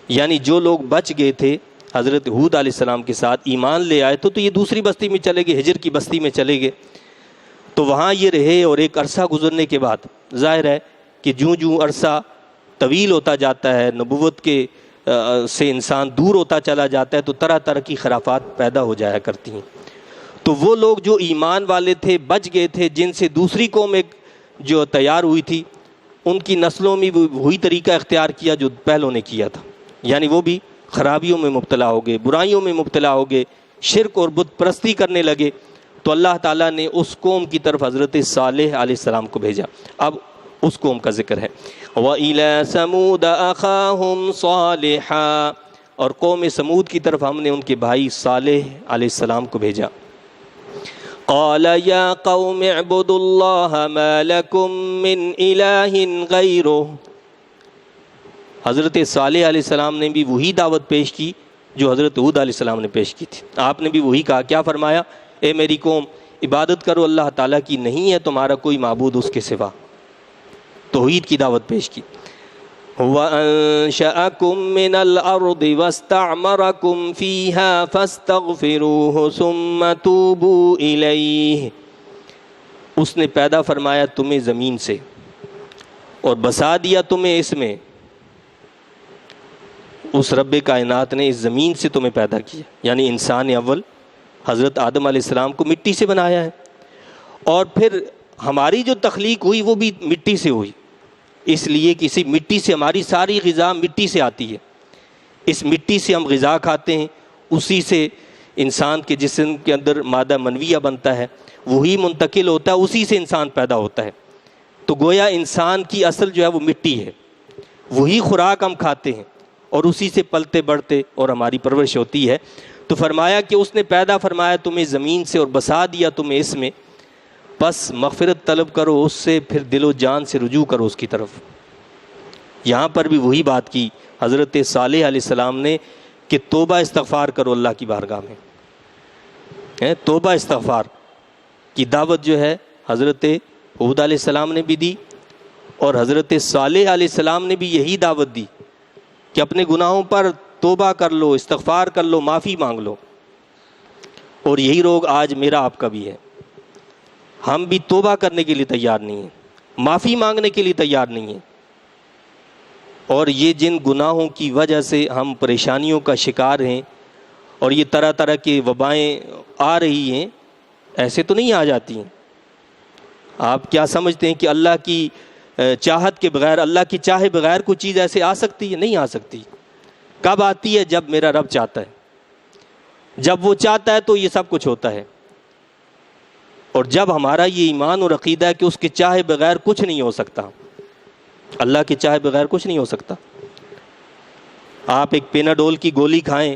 یعنی جو لوگ بچ گئے تھے حضرت ہود علیہ السلام کے ساتھ، ایمان لے آئے تو یہ دوسری بستی میں چلے گئے، ہجر کی بستی میں چلے گئے، تو وہاں یہ رہے، اور ایک عرصہ گزرنے کے بعد ظاہر ہے کہ جوں جوں عرصہ طویل ہوتا جاتا ہے، نبوت کے سے انسان دور ہوتا چلا جاتا ہے، تو طرح طرح کی خرافات پیدا ہو جایا کرتی ہیں۔ تو وہ لوگ جو ایمان والے تھے بچ گئے تھے، جن سے دوسری قوم ایک جو تیار ہوئی تھی، ان کی نسلوں میں وہی طریقہ اختیار کیا جو پہلوں نے کیا تھا، یعنی وہ بھی خرابیوں میں مبتلا ہو گئے، برائیوں میں مبتلا ہو گئے، شرک اور بت پرستی کرنے لگے۔ تو اللہ تعالیٰ نے اس قوم کی طرف حضرت صالح علیہ السلام کو بھیجا۔ اب اس قوم کا ذکر ہے، وَإِلَى ثَمُودَ أَخَاهُمْ صَالِحًا، اور قوم سمود کی طرف ہم نے ان کے بھائی صالح علیہ السلام کو بھیجا۔ قال یا قوم اعبدوا اللہ ما لکم من الہ غیرہ، حضرت صالح علیہ السلام نے بھی وہی دعوت پیش کی جو حضرت ہود علیہ السلام نے پیش کی تھی۔ آپ نے بھی وہی کہا، کیا فرمایا؟ اے میری قوم عبادت کرو اللہ تعالیٰ کی، نہیں ہے تمہارا کوئی معبود اس کے سوا، توحید کی دعوت پیش کی۔ وَأَنشَأَكُم مِّنَ الْأَرْضِ وَاسْتَعْمَرَكُمْ فِيهَا فَاسْتَغْفِرُوهُ ثُمَّ تُوبُوا إِلَيْهِ، اس نے پیدا فرمایا تمہیں زمین سے اور بسا دیا تمہیں اس میں، اس رب کائنات نے اس زمین سے تمہیں پیدا کیا، یعنی انسان اول حضرت آدم علیہ السلام کو مٹی سے بنایا ہے، اور پھر ہماری جو تخلیق ہوئی وہ بھی مٹی سے ہوئی، اس لیے کہ اسی مٹی سے ہماری ساری غذا مٹی سے آتی ہے، اس مٹی سے ہم غذا کھاتے ہیں، اسی سے انسان کے جسم کے اندر مادہ منویہ بنتا ہے، وہی منتقل ہوتا ہے، اسی سے انسان پیدا ہوتا ہے۔ تو گویا انسان کی اصل جو ہے وہ مٹی ہے، وہی خوراک ہم کھاتے ہیں اور اسی سے پلتے بڑھتے اور ہماری پرورش ہوتی ہے۔ تو فرمایا کہ اس نے پیدا فرمایا تمہیں زمین سے اور بسا دیا تمہیں اس میں، بس مغفرت طلب کرو اس سے، پھر دل و جان سے رجوع کرو اس کی طرف۔ یہاں پر بھی وہی بات کی حضرت صالح علیہ السلام نے کہ توبہ استغفار کرو اللہ کی بارگاہ میں۔ توبہ استغفار کی دعوت جو ہے حضرت ہود علیہ السلام نے بھی دی، اور حضرت صالح علیہ السلام نے بھی یہی دعوت دی کہ اپنے گناہوں پر توبہ کر لو، استغفار کر لو، معافی مانگ لو۔ اور یہی روگ آج میرا آپ کا بھی ہے، ہم بھی توبہ کرنے کے لیے تیار نہیں ہیں، معافی مانگنے کے لیے تیار نہیں ہیں۔ اور یہ جن گناہوں کی وجہ سے ہم پریشانیوں کا شکار ہیں اور یہ طرح طرح کی وبائیں آ رہی ہیں، ایسے تو نہیں آ جاتی ہیں۔ آپ کیا سمجھتے ہیں کہ اللہ کی چاہت کے بغیر، اللہ کی چاہے بغیر کوئی چیز ایسے آ سکتی ہے؟ نہیں آ سکتی۔ کب آتی ہے؟ جب میرا رب چاہتا ہے، جب وہ چاہتا ہے تو یہ سب کچھ ہوتا ہے۔ اور جب ہمارا یہ ایمان اور عقیدہ ہے کہ اس کے چاہے بغیر کچھ نہیں ہو سکتا، اللہ کے چاہے بغیر کچھ نہیں ہو سکتا۔ آپ ایک پیناڈول کی گولی کھائیں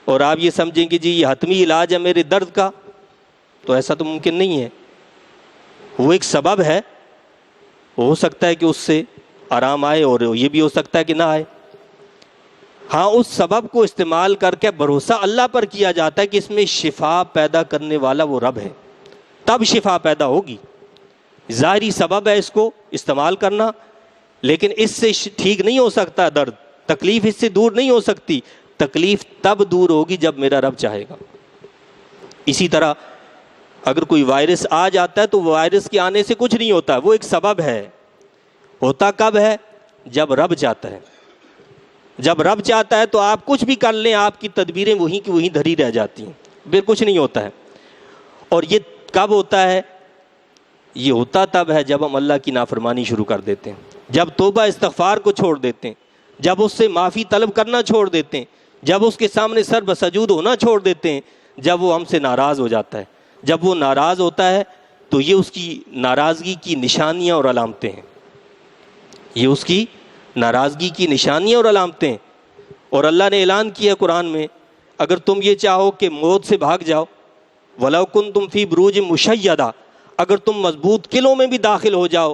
اور آپ یہ سمجھیں کہ جی یہ حتمی علاج ہے میرے درد کا، تو ایسا تو ممکن نہیں ہے۔ وہ ایک سبب ہے، ہو سکتا ہے کہ اس سے آرام آئے اور یہ بھی ہو سکتا ہے کہ نہ آئے۔ ہاں، اس سبب کو استعمال کر کے بھروسہ اللہ پر کیا جاتا ہے کہ اس میں شفا پیدا کرنے والا وہ رب ہے، تب شفا پیدا ہوگی۔ ظاہری سبب ہے اس کو استعمال کرنا، لیکن اس سے ٹھیک نہیں ہو سکتا درد، تکلیف اس سے دور نہیں ہو سکتی۔ تکلیف تب دور ہوگی جب میرا رب چاہے گا۔ اسی طرح اگر کوئی وائرس آ جاتا ہے تو وائرس کے آنے سے کچھ نہیں ہوتا، وہ ایک سبب ہے۔ ہوتا کب ہے؟ جب رب چاہتا ہے۔ جب رب چاہتا ہے تو آپ کچھ بھی کر لیں، آپ کی تدبیریں وہیں کی وہیں دھری رہ جاتی ہیں، پھر کچھ نہیں ہوتا ہے۔ اور یہ کب ہوتا ہے؟ یہ ہوتا تب ہے جب ہم اللہ کی نافرمانی شروع کر دیتے ہیں، جب توبہ استغفار کو چھوڑ دیتے ہیں، جب اس سے معافی طلب کرنا چھوڑ دیتے ہیں، جب اس کے سامنے سر بسجود ہونا چھوڑ دیتے ہیں، جب وہ ہم سے ناراض ہو جاتا ہے۔ جب وہ ناراض ہوتا ہے تو یہ اس کی ناراضگی کی نشانیاں اور علامتیں ہیں، یہ اس کی ناراضگی کی نشانیاں اور علامتیں ہیں۔ اور اللہ نے اعلان کیا قرآن میں، اگر تم یہ چاہو کہ موت سے بھاگ جاؤ، وَلَوْ كُنْتُمْ فِي بُرُوجٍ مُشَيَّدَةٍ، اگر تم مضبوط قلعوں میں بھی داخل ہو جاؤ،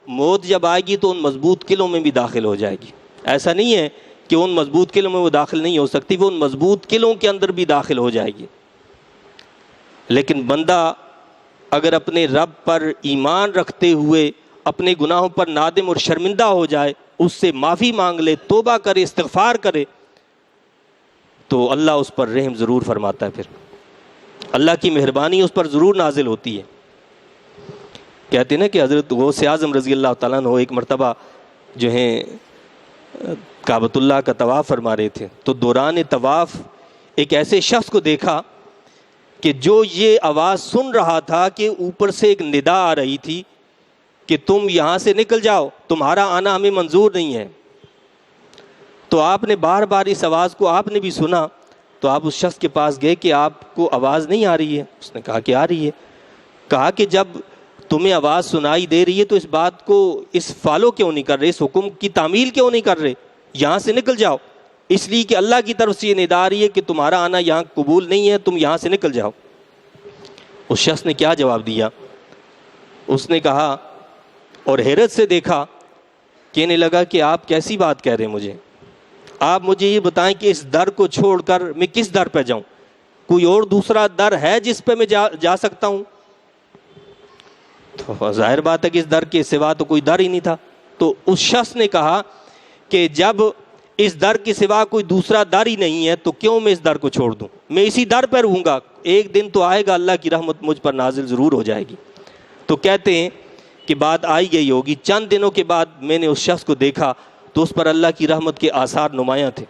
موت جب آئے گی تو ان مضبوط قلعوں میں بھی داخل ہو جائے گی۔ ایسا نہیں ہے کہ ان مضبوط قلعوں میں وہ داخل نہیں ہو سکتی، وہ ان مضبوط قلعوں کے اندر بھی داخل ہو جائے گی۔ لیکن بندہ اگر اپنے رب پر ایمان رکھتے ہوئے اپنے گناہوں پر نادم اور شرمندہ ہو جائے، اس سے معافی مانگ لے، توبہ کرے، استغفار کرے، تو اللہ اس پر رحم ضرور فرماتا ہے۔ پھر اللہ کی مہربانی اس پر ضرور نازل ہوتی ہے۔ کہتے ہیں نا کہ حضرت غوث اعظم رضی اللہ تعالیٰ عنہ ایک مرتبہ جو ہیں کعبۃ اللہ کا طواف فرما رہے تھے، تو دوران طواف ایک ایسے شخص کو دیکھا کہ جو یہ آواز سن رہا تھا کہ اوپر سے ایک ندا آ رہی تھی کہ تم یہاں سے نکل جاؤ، تمہارا آنا ہمیں منظور نہیں ہے۔ تو آپ نے بار بار اس آواز کو آپ نے بھی سنا، تو آپ اس شخص کے پاس گئے کہ آپ کو آواز نہیں آ رہی ہے؟ اس نے کہا کہ آ رہی ہے۔ کہا کہ جب تمہیں آواز سنائی دے رہی ہے تو اس بات کو اس فالو کیوں نہیں کر رہے، اس حکم کی تعمیل کیوں نہیں کر رہے؟ یہاں سے نکل جاؤ، اس لیے کہ اللہ کی طرف سے یہ ندا آ رہی ہے کہ تمہارا آنا یہاں قبول نہیں ہے، تم یہاں سے نکل جاؤ۔ اس شخص نے کیا جواب دیا؟ اس نے کہا اور حیرت سے دیکھا، کہنے لگا کہ آپ کیسی بات کہہ رہے ہیں مجھے؟ آپ مجھے یہ بتائیں کہ اس در کو چھوڑ کر میں کس در پہ جاؤں؟ کوئی اور دوسرا در ہے جس پہ میں جا سکتا ہوں؟ تو ظاہر بات ہے کہ اس در کے سوا تو کوئی در ہی نہیں تھا۔ تو اس شخص نے کہا کہ جب اس در کے سوا کوئی دوسرا در ہی نہیں ہے تو کیوں میں اس در کو چھوڑ دوں؟ میں اسی در پر رہوں گا، ایک دن تو آئے گا اللہ کی رحمت مجھ پر نازل ضرور ہو جائے گی۔ تو کہتے ہیں کہ بات آئی گئی ہوگی، چند دنوں کے بعد میں نے اس شخص کو دیکھا تو اس پر اللہ کی رحمت کے آثار نمایاں تھے،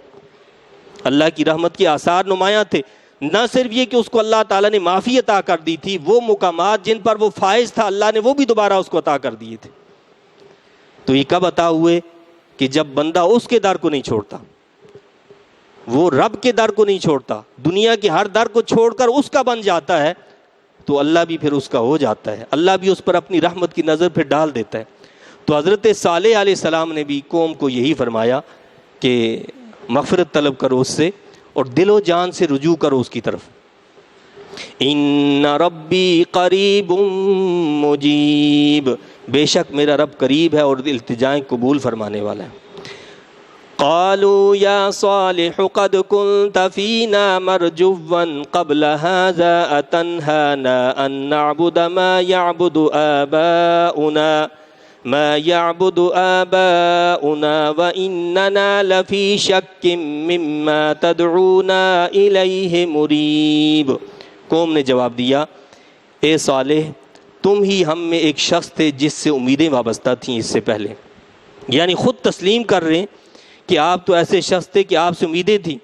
اللہ کی رحمت کے آثار نمایاں تھے۔ نہ صرف یہ کہ اس کو اللہ تعالیٰ نے معافی عطا کر دی تھی، وہ مقامات جن پر وہ فائز تھا اللہ نے وہ بھی دوبارہ اس کو عطا کر دیے تھے۔ تو یہ کب عطا ہوئے؟ کہ جب بندہ اس کے در کو نہیں چھوڑتا، وہ رب کے در کو نہیں چھوڑتا، دنیا کے ہر در کو چھوڑ کر اس کا بن جاتا ہے، تو اللہ بھی پھر اس کا ہو جاتا ہے، اللہ بھی اس پر اپنی رحمت کی نظر پھر ڈال دیتا ہے۔ تو حضرت صالح علیہ السلام نے بھی قوم کو یہی فرمایا کہ مغفرت طلب کرو اس سے اور دل و جان سے رجوع کرو اس کی طرف۔ ان ربی قریب مجیب، بے شک میرا رب قریب ہے اور التجائیں قبول فرمانے والا ہے۔ قالوا یا صالح قد كنت فینا مرجوا قبل هذا اتنهانا ان نعبد ما يعبد آباؤنا وإننا لفی شک مما تدعونا الیہ مریب۔ قوم نے جواب دیا، اے صالح تم ہی ہم میں ایک شخص تھے جس سے امیدیں وابستہ تھیں اس سے پہلے، یعنی خود تسلیم کر رہے ہیں کہ آپ تو ایسے شخص تھے کہ آپ سے امیدیں تھیں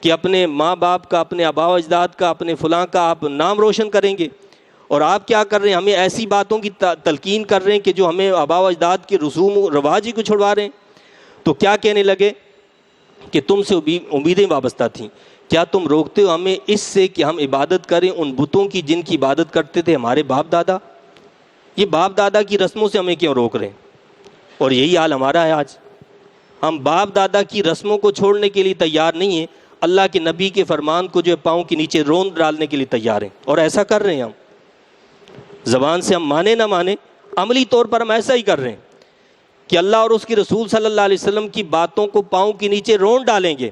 کہ اپنے ماں باپ کا، اپنے آبا و اجداد کا، اپنے فلاں کا آپ نام روشن کریں گے، اور آپ کیا کر رہے ہیں؟ ہمیں ایسی باتوں کی تلقین کر رہے ہیں کہ جو ہمیں آبا و اجداد کے رسوم و رواج ہی کو چھڑوا رہے ہیں۔ تو کیا کہنے لگے کہ تم سے امیدیں وابستہ تھیں، کیا تم روکتے ہو ہمیں اس سے کہ ہم عبادت کریں ان بتوں کی جن کی عبادت کرتے تھے ہمارے باپ دادا؟ یہ باپ دادا کی رسموں سے ہمیں کیوں روک رہے ہیں؟ اور یہی حال ہمارا ہے آج، ہم باپ دادا کی رسموں کو چھوڑنے کے لیے تیار نہیں ہیں، اللہ کے نبی کے فرمان کو جو پاؤں کے نیچے روند ڈالنے کے لیے تیار ہیں، اور ایسا کر رہے ہیں ہم۔ زبان سے ہم مانے نہ مانے، عملی طور پر ہم ایسا ہی کر رہے ہیں کہ اللہ اور اس کے رسول صلی اللہ علیہ وسلم کی باتوں کو پاؤں کے نیچے روند ڈالیں گے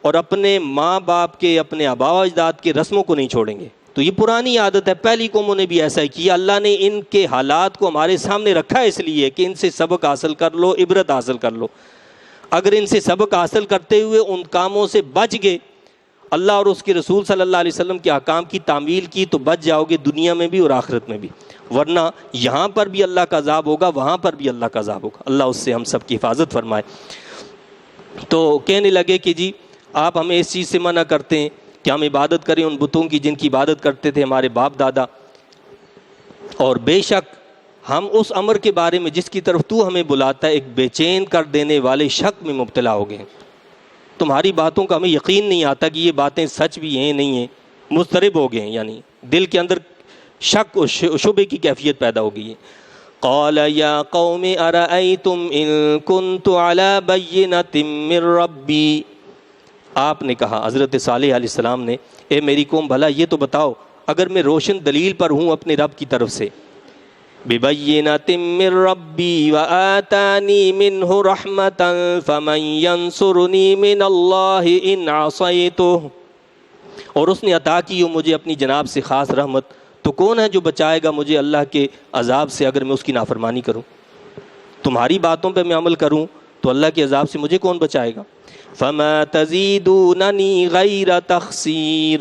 اور اپنے ماں باپ کے، اپنے آبا و اجداد کے رسموں کو نہیں چھوڑیں گے۔ تو یہ پرانی عادت ہے، پہلی قوموں نے بھی ایسا ہی کیا۔ اللہ نے ان کے حالات کو ہمارے سامنے رکھا ہے اس لیے کہ ان سے سبق حاصل کر لو، عبرت حاصل کر لو۔ اگر ان سے سبق حاصل کرتے ہوئے ان کاموں سے بچ گئے، اللہ اور اس کے رسول صلی اللہ علیہ وسلم کے احکام کی تعمیل کی، تو بچ جاؤ گے دنیا میں بھی اور آخرت میں بھی، ورنہ یہاں پر بھی اللہ کا عذاب ہوگا، وہاں پر بھی اللہ کا عذاب ہوگا۔ اللہ اس سے ہم سب کی حفاظت فرمائے۔ تو کہنے لگے کہ جی آپ ہمیں اس چیز سے منع کرتے ہیں کہ ہم عبادت کریں ان بتوں کی جن کی عبادت کرتے تھے ہمارے باپ دادا، اور بے شک ہم اس امر کے بارے میں جس کی طرف تو ہمیں بلاتا ہے ایک بے چین کر دینے والے شک میں مبتلا ہو گئے۔ تمہاری باتوں کا ہمیں یقین نہیں آتا کہ یہ باتیں سچ بھی ہیں نہیں ہیں، مضطرب ہو گئے ہیں، یعنی دل کے اندر شک و شبے کی کیفیت پیدا ہو گئی ہے۔ قال یا قوم ارأیتم ان کنت علی بینۃ من ربی، آپ نے کہا حضرت صالح علیہ السلام نے، اے میری قوم بھلا یہ تو بتاؤ اگر میں روشن دلیل پر ہوں اپنے رب کی طرف سے، ببینۃ من ربی وآتانی منہ رحمۃ فمن ینصرنی من اللہ ان عصیتہ، اور اس نے عطا کی ہو مجھے اپنی جناب سے خاص رحمت، تو کون ہے جو بچائے گا مجھے اللہ کے عذاب سے اگر میں اس کی نافرمانی کروں؟ تمہاری باتوں پہ میں عمل کروں تو اللہ کے عذاب سے مجھے کون بچائے گا؟ فما تزیدوننی غیر تخسیر،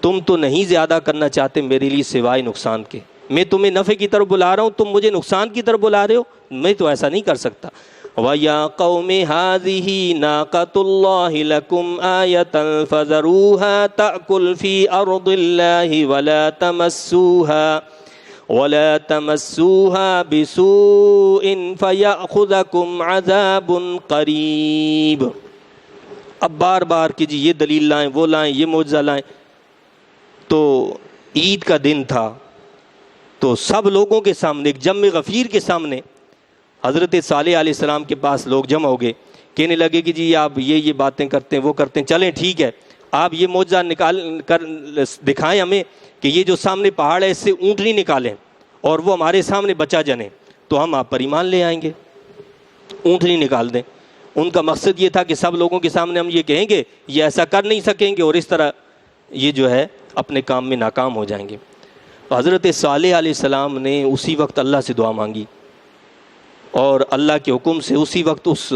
تم تو نہیں زیادہ کرنا چاہتے میرے لیے سوائے نقصان کے۔ میں تمہیں نفع کی طرف بلا رہا ہوں، تم مجھے نقصان کی طرف بلا رہے ہو، میں تو ایسا نہیں کر سکتا۔ وَيَا قَوْمِ هَذِهِ نَاقَةُ اللَّهِ لَكُمْ آيَةً فَذَرُوهَا تَأْكُلْ فِي أَرْضِ اللَّهِ وَلَا تَمَسُّوهَا بِسُوءٍ فَيَأْخُذَكُمْ عَذَابٌ قَرِيبٌ۔ اب بار بار کہ جی یہ دلیل لائیں، وہ لائیں، یہ معجزہ لائیں۔ تو عید کا دن تھا، تو سب لوگوں کے سامنے، ایک جمع غفیر کے سامنے، حضرت صالح علیہ السلام کے پاس لوگ جمع ہو گئے، کہنے لگے کہ جی آپ یہ باتیں کرتے ہیں، وہ کرتے ہیں، چلیں ٹھیک ہے، آپ یہ معجزہ نکال کر دکھائیں ہمیں کہ یہ جو سامنے پہاڑ ہے اس سے اونٹنی نکالیں اور وہ ہمارے سامنے بچا جنے، تو ہم آپ پر ایمان لے آئیں گے، اونٹنی نکال دیں۔ ان کا مقصد یہ تھا کہ سب لوگوں کے سامنے ہم یہ کہیں گے یہ ایسا کر نہیں سکیں گے، اور اس طرح یہ جو ہے اپنے کام میں ناکام ہو جائیں گے۔ تو حضرت صالح علیہ السلام نے اسی وقت اللہ سے دعا مانگی، اور اللہ کے حکم سے اسی وقت اس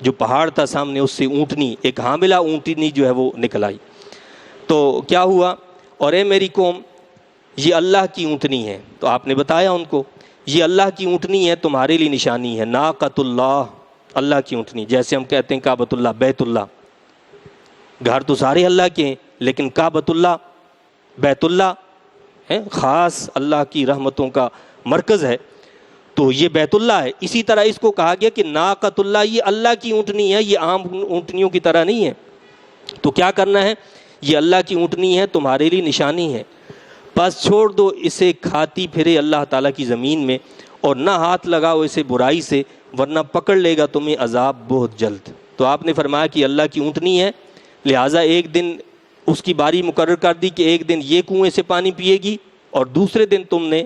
جو پہاڑ تھا سامنے اس سے اونٹنی، ایک حاملہ اونٹنی جو ہے وہ نکل آئی۔ تو کیا ہوا؟ اور اے میری قوم یہ اللہ کی اونٹنی ہے، تو آپ نے بتایا ان کو یہ اللہ کی اونٹنی ہے، تمہارے لیے نشانی ہے، ناقۃ اللہ، اللہ کی اونٹنی۔ جیسے ہم کہتے ہیں کعبۃ اللہ، بیت اللہ، گھر تو سارے اللہ کے ہیں لیکن کعبۃ اللہ، بیت اللہ ہے خاص اللہ کی رحمتوں کا مرکز ہے، تو یہ بیت اللہ ہے۔ اسی طرح اس کو کہا گیا کہ ناقۃ اللہ، یہ اللہ کی اونٹنی ہے، یہ عام اونٹنیوں کی طرح نہیں ہے۔ تو کیا کرنا ہے؟ یہ اللہ کی اونٹنی ہے، تمہارے لیے نشانی ہے، بس چھوڑ دو اسے کھاتی پھرے اللہ تعالیٰ کی زمین میں، اور نہ ہاتھ لگاؤ اسے برائی سے، ورنہ پکڑ لے گا تمہیں عذاب بہت جلد۔ تو آپ نے فرمایا کہ اللہ کی اونٹنی ہے، لہٰذا ایک دن اس کی باری مقرر کر دی کہ ایک دن یہ کنویں سے پانی پیے گی اور دوسرے دن تم نے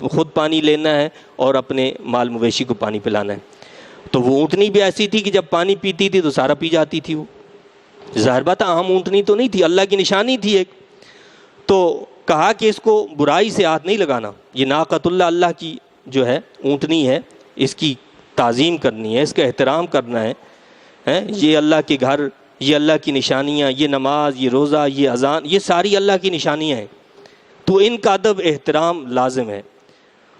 خود پانی لینا ہے اور اپنے مال مویشی کو پانی پلانا ہے۔ تو وہ اونٹنی بھی ایسی تھی کہ جب پانی پیتی تھی تو سارا پی جاتی تھی، وہ ظاہر بات عام اونٹنی تو نہیں تھی، اللہ کی نشانی تھی ایک۔ تو کہا کہ اس کو برائی سے ہاتھ نہیں لگانا، یہ ناقۃ اللہ، اللہ کی جو ہے اونٹنی ہے، اس کی تعظیم کرنی ہے، اس کا احترام کرنا ہے، یہ اللہ کے گھر، یہ اللہ کی نشانیاں، یہ نماز، یہ روزہ، یہ اذان، یہ ساری اللہ کی نشانیاں ہیں، تو ان کا ادب احترام لازم ہے۔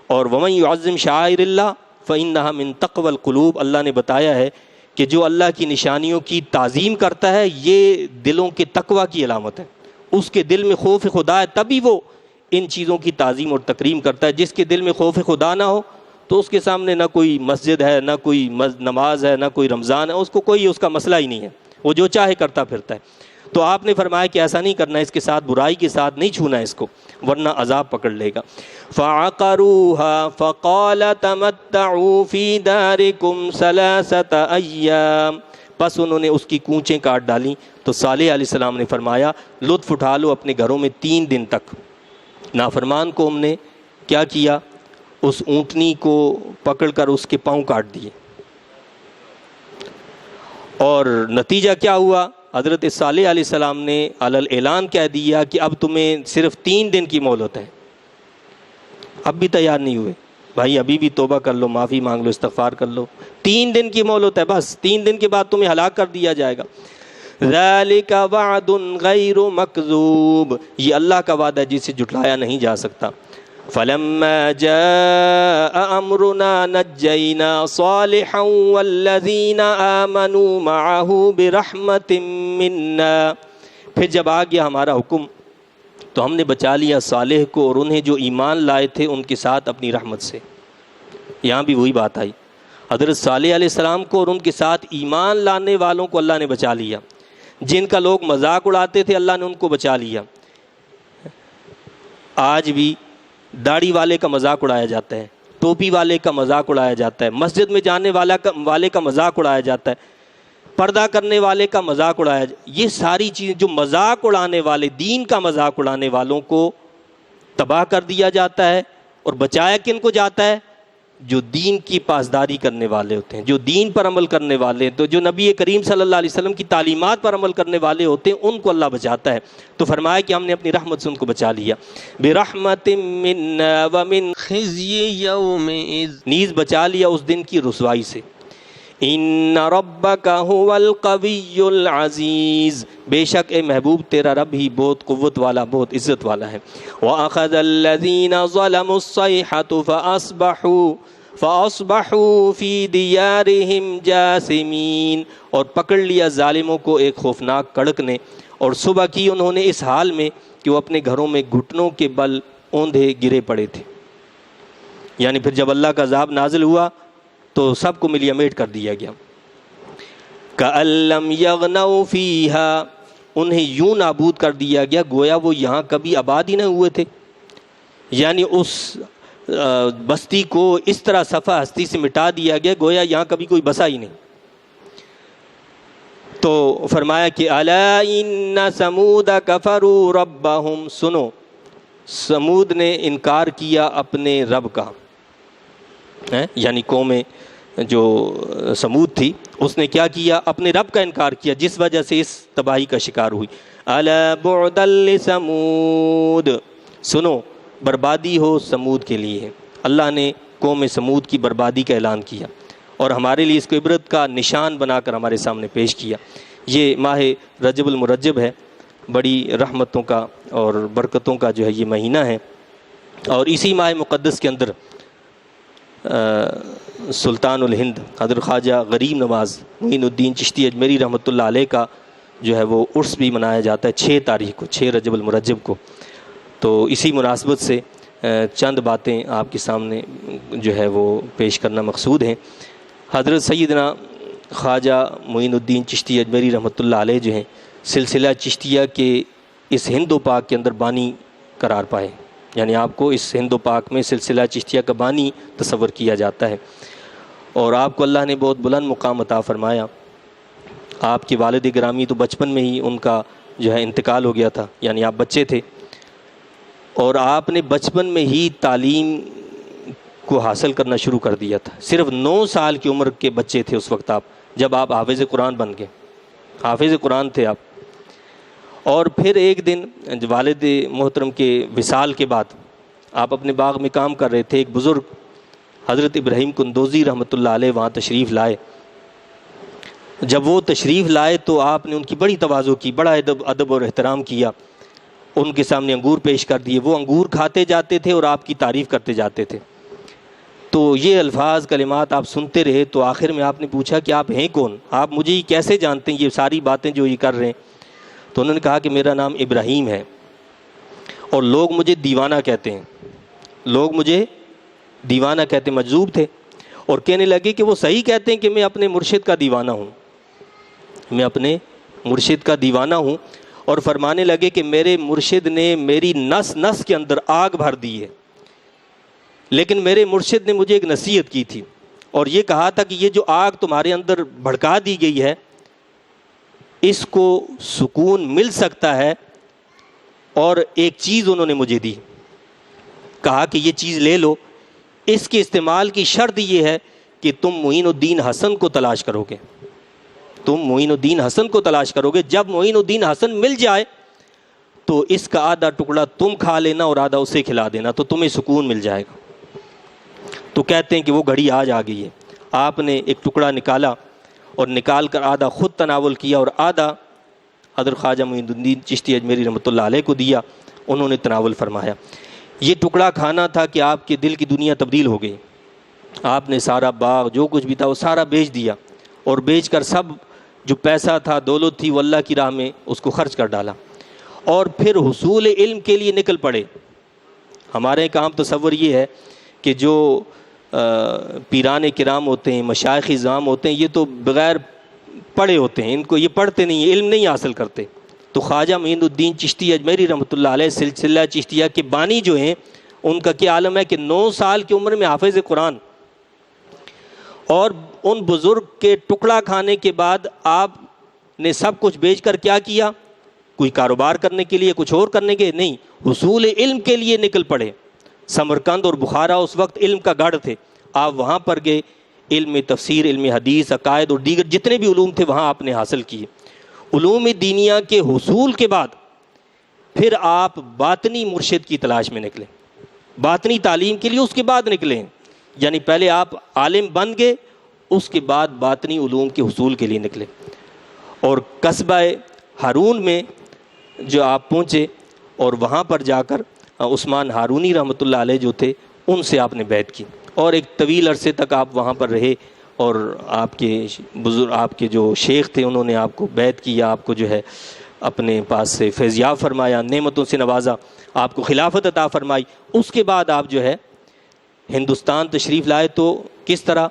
اور وَمَن يُعَظِّمْ شَعَائِرَ اللَّهِ فإنها من تقوى القلوب، اللہ نے بتایا ہے کہ جو اللہ کی نشانیوں کی تعظیم کرتا ہے یہ دلوں کے تقوی کی علامت ہے، اس کے دل میں خوف خدا ہے تبھی وہ ان چیزوں کی تعظیم اور تکریم کرتا ہے۔ جس کے دل میں خوف خدا نہ ہو تو اس کے سامنے نہ کوئی مسجد ہے، نہ کوئی نماز ہے، نہ کوئی رمضان ہے، اس کو کوئی اس کا مسئلہ ہی نہیں ہے، وہ جو چاہے کرتا پھرتا ہے۔ تو آپ نے فرمایا کہ ایسا نہیں کرنا، اس کے ساتھ برائی کے ساتھ نہیں چھونا اس کو، ورنہ عذاب پکڑ لے گا۔ فَعَقَرُوهَا فَقَالَ تَمَتَّعُوا فِي دَارِكُمْ ثَلَاثَةَ أَيَّامٍ، بس انہوں نے اس کی کونچیں کاٹ ڈالیں تو صالح علیہ السلام نے فرمایا لطف اٹھا لو اپنے گھروں میں 3 دن تک۔ نافرمان قوم نے کیا کیا؟ اس اونٹنی کو پکڑ کر اس کے پاؤں کاٹ دیے، اور نتیجہ کیا ہوا؟ حضرت صالح علیہ السلام نے علل اعلان کہہ دیا کہ اب تمہیں صرف 3 دن کی مہلت ہے۔ اب بھی تیار نہیں ہوئے، بھائی ابھی بھی توبہ کر لو، معافی مانگ لو، استغفار کر لو، 3 دن کی مہلت ہے، بس 3 دن کے بعد تمہیں ہلاک کر دیا جائے گا۔ ذالک وعد غیر مکذوب، یہ اللہ کا وعدہ ہے جسے جھٹلایا نہیں جا سکتا۔ فلما جاء امرنا نجینا صالحا والذین آمنوا معه برحمت منا، پھر جب آ گیا ہمارا حکم تو ہم نے بچا لیا صالح کو اور انہیں جو ایمان لائے تھے ان کے ساتھ اپنی رحمت سے۔ یہاں بھی وہی بات آئی، حضرت صالح علیہ السلام کو اور ان کے ساتھ ایمان لانے والوں کو اللہ نے بچا لیا، جن کا لوگ مذاق اڑاتے تھے اللہ نے ان کو بچا لیا۔ آج بھی داڑھی والے کا مذاق اڑایا جاتا ہے، ٹوپی والے کا مذاق اڑایا جاتا ہے، مسجد میں جانے والے کا مذاق اڑایا جاتا ہے، پردہ کرنے والے کا مذاق اڑایا یہ ساری چیزیں جو مذاق اڑانے والے، دین کا مذاق اڑانے والوں کو تباہ کر دیا جاتا ہے، اور بچایا کن کو جاتا ہے؟ جو دین کی پاسداری کرنے والے ہوتے ہیں، جو دین پر عمل کرنے والے ہیں، تو جو نبی کریم صلی اللہ علیہ وسلم کی تعلیمات پر عمل کرنے والے ہوتے ہیں ان کو اللہ بچاتا ہے۔ تو فرمایا کہ ہم نے اپنی رحمت سے ان کو بچا لیا، برحمت منا ومن خزی یومئذ، نیز بچا لیا اس دن کی رسوائی سے۔ ان ربک هو القوی العزیز، بے شک اے محبوب تیرا رب ہی بہت قوت والا، بہت عزت والا ہے۔ واخذ الذین ظلموا الصیحة فاصبحوا فی دیارہم جاثمین، اور پکڑ لیا ظالموں کو ایک خوفناک کڑک نے، اور صبح کی انہوں نے اس حال میں کہ وہ اپنے گھروں میں گھٹنوں کے بل اوندھے گرے پڑے تھے۔ یعنی پھر جب اللہ کا عذاب نازل ہوا تو سب کو ملیا میٹ کر دیا گیا۔ کأن لم یغنوا فیہا، انہیں یوں نابود کر دیا گیا گویا وہ یہاں کبھی آباد ہی نہ ہوئے تھے، یعنی اس بستی کو اس طرح صفحہ ہستی سے مٹا دیا گیا گویا یہاں کبھی کوئی بسا ہی نہیں۔ تو فرمایا کہ الا ان ثمود کفروا ربہم، سنو سمود نے انکار کیا اپنے رب کا، یعنی قوم جو سمود تھی اس نے کیا کیا؟ اپنے رب کا انکار کیا، جس وجہ سے اس تباہی کا شکار ہوئی۔ الا بعدا لثمود، سنو بربادی ہو سمود کے لیے، اللہ نے قوم سمود کی بربادی کا اعلان کیا اور ہمارے لیے اس کو عبرت کا نشان بنا کر ہمارے سامنے پیش کیا۔ یہ ماہ رجب المرجب ہے، بڑی رحمتوں کا اور برکتوں کا جو ہے یہ مہینہ ہے، اور اسی ماہ مقدس کے اندر سلطان الہند حضرت خواجہ غریب نواز معین الدین چشتی اجمیری رحمۃ اللہ علیہ کا جو ہے وہ عرس بھی منایا جاتا ہے 6 تاریخ کو، 6 رجب المرجب کو۔ تو اسی مناسبت سے چند باتیں آپ کے سامنے جو ہے وہ پیش کرنا مقصود ہیں۔ حضرت سیدنا خواجہ معین الدین چشتی اجمیری رحمۃ اللہ علیہ جو ہیں سلسلہ چشتیہ کے اس ہند و پاک کے اندر بانی قرار پائے، یعنی آپ کو اس ہند و پاک میں سلسلہ چشتیہ کا بانی تصور کیا جاتا ہے، اور آپ کو اللہ نے بہت بلند مقام عطا فرمایا۔ آپ کے والد گرامی تو بچپن میں ہی ان کا جو ہے انتقال ہو گیا تھا، یعنی آپ بچے تھے، اور آپ نے بچپن میں ہی تعلیم کو حاصل کرنا شروع کر دیا تھا۔ صرف 9 سال کی عمر کے بچے تھے اس وقت آپ، جب آپ حافظ قرآن بن گئے، حافظ قرآن تھے آپ۔ اور پھر ایک دن والد محترم کے وصال کے بعد آپ اپنے باغ میں کام کر رہے تھے، ایک بزرگ حضرت ابراہیم کندوزی رحمۃ اللہ علیہ وہاں تشریف لائے۔ جب وہ تشریف لائے تو آپ نے ان کی بڑی تواضع کی، بڑا ادب اور احترام کیا، ان کے سامنے انگور پیش کر دیے، وہ انگور کھاتے جاتے تھے اور آپ کی تعریف کرتے جاتے تھے۔ تو یہ الفاظ کلمات آپ سنتے رہے تو آخر میں آپ نے پوچھا کہ آپ ہیں کون، آپ مجھے یہ کیسے جانتے ہیں، یہ ساری باتیں جو یہ کر رہے ہیں؟ تو انہوں نے کہا کہ میرا نام ابراہیم ہے اور لوگ مجھے دیوانہ کہتے ہیں، لوگ مجھے دیوانہ کہتے ہیں، مجذوب تھے اور کہنے لگے کہ وہ صحیح کہتے ہیں کہ میں اپنے مرشد کا دیوانہ ہوں، میں اپنے مرشد کا دیوانہ ہوں، اور فرمانے لگے کہ میرے مرشد نے میری نس نس کے اندر آگ بھر دی ہے، لیکن میرے مرشد نے مجھے ایک نصیحت کی تھی اور یہ کہا تھا کہ یہ جو آگ تمہارے اندر بھڑکا دی گئی ہے اس کو سکون مل سکتا ہے، اور ایک چیز انہوں نے مجھے دی، کہا کہ یہ چیز لے لو، اس کے استعمال کی شرط یہ ہے کہ تم معین الدین حسن کو تلاش کرو گے، تم معین الدین حسن کو تلاش کرو گے، جب معین الدین حسن مل جائے تو اس کا آدھا ٹکڑا تم کھا لینا اور آدھا اسے کھلا دینا تو تمہیں سکون مل جائے گا۔ تو کہتے ہیں کہ وہ گھڑی آج آ گئی ہے، آپ نے ایک ٹکڑا نکالا اور نکال کر آدھا خود تناول کیا اور آدھا حضرت خواجہ معین الدین چشتی اجمیری رحمۃ اللہ علیہ کو دیا، انہوں نے تناول فرمایا۔ یہ ٹکڑا کھانا تھا کہ آپ کے دل کی دنیا تبدیل ہو گئی، آپ نے سارا باغ جو کچھ بھی تھا وہ سارا بیچ دیا اور بیچ کر سب جو پیسہ تھا دولت تھی وہ اللہ کی راہ میں اس کو خرچ کر ڈالا، اور پھر حصول علم کے لیے نکل پڑے۔ ہمارے ایک عام تصور یہ ہے کہ جو پیران کرام ہوتے ہیں، مشائخ اعظام ہوتے ہیں، یہ تو بغیر پڑھے ہوتے ہیں، ان کو یہ پڑھتے نہیں ہیں، علم نہیں حاصل کرتے۔ تو خواجہ معین الدین چشتی اجمیری رحمۃ اللہ علیہ سلسلہ چشتیہ کے بانی جو ہیں ان کا کیا عالم ہے کہ 9 سال کی عمر میں حافظ قرآن، اور ان بزرگ کے ٹکڑا کھانے کے بعد آپ نے سب کچھ بیچ کر کیا کیا؟ کوئی کاروبار کرنے کے لیے، کچھ اور کرنے کے نہیں، حصول علم کے لیے نکل پڑے۔ سمرقند اور بخارا اس وقت علم کا گڑھ تھے، آپ وہاں پر گئے، علم تفسیر، علم حدیث، عقائد اور دیگر جتنے بھی علوم تھے وہاں آپ نے حاصل کیے۔ علوم دینیہ کے حصول کے بعد پھر آپ باطنی مرشد کی تلاش میں نکلے، باطنی تعلیم کے لیے اس کے بعد نکلے، یعنی پہلے آپ عالم بن گئے، اس کے بعد باطنی علوم کے حصول کے لیے نکلے، اور قصبہ ہارون میں جو آپ پہنچے اور وہاں پر جا کر عثمان ہارونی رحمۃ اللہ علیہ جو تھے ان سے آپ نے بیعت کی، اور ایک طویل عرصے تک آپ وہاں پر رہے، اور آپ کے بزرگ، آپ کے جو شیخ تھے انہوں نے آپ کو بیعت کیا، آپ کو جو ہے اپنے پاس سے فیضیاب فرمایا، نعمتوں سے نوازا، آپ کو خلافت عطا فرمائی۔ اس کے بعد آپ جو ہے ہندوستان تشریف لائے، تو کس طرح؟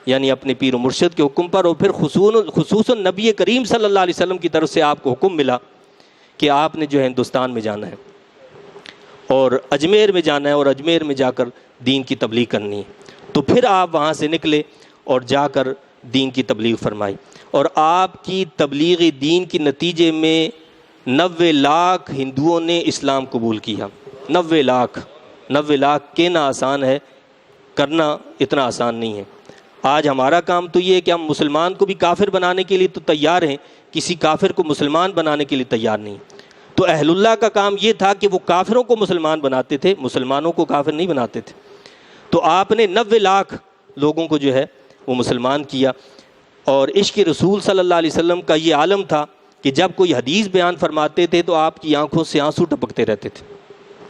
یعنی اپنے پیر و مرشد کے حکم پر، اور پھر خصوصاً نبی کریم صلی اللہ علیہ وسلم کی طرف سے آپ کو حکم ملا کہ آپ نے جو ہے ہندوستان میں جانا ہے اور اجمیر میں جانا ہے، اور اجمیر میں جا کر دین کی تبلیغ کرنی ہے۔ تو پھر آپ وہاں سے نکلے اور جا کر دین کی تبلیغ فرمائی، اور آپ کی تبلیغ دین کے نتیجے میں 90 لاکھ ہندوؤں نے اسلام قبول کیا۔ 90 لاکھ کہنا آسان ہے، کرنا اتنا آسان نہیں ہے۔ آج ہمارا کام تو یہ ہے کہ ہم مسلمان کو بھی کافر بنانے کے لیے تو تیار ہیں، کسی کافر کو مسلمان بنانے کے لیے تیار نہیں۔ تو اہل اللہ کا کام یہ تھا کہ وہ کافروں کو مسلمان بناتے تھے، مسلمانوں کو کافر نہیں بناتے تھے۔ تو آپ نے 90 لاکھ لوگوں کو جو ہے وہ مسلمان کیا، اور عشق رسول صلی اللہ علیہ وسلم کا یہ عالم تھا کہ جب کوئی حدیث بیان فرماتے تھے تو آپ کی آنکھوں سے آنسو ٹپکتے رہتے تھے،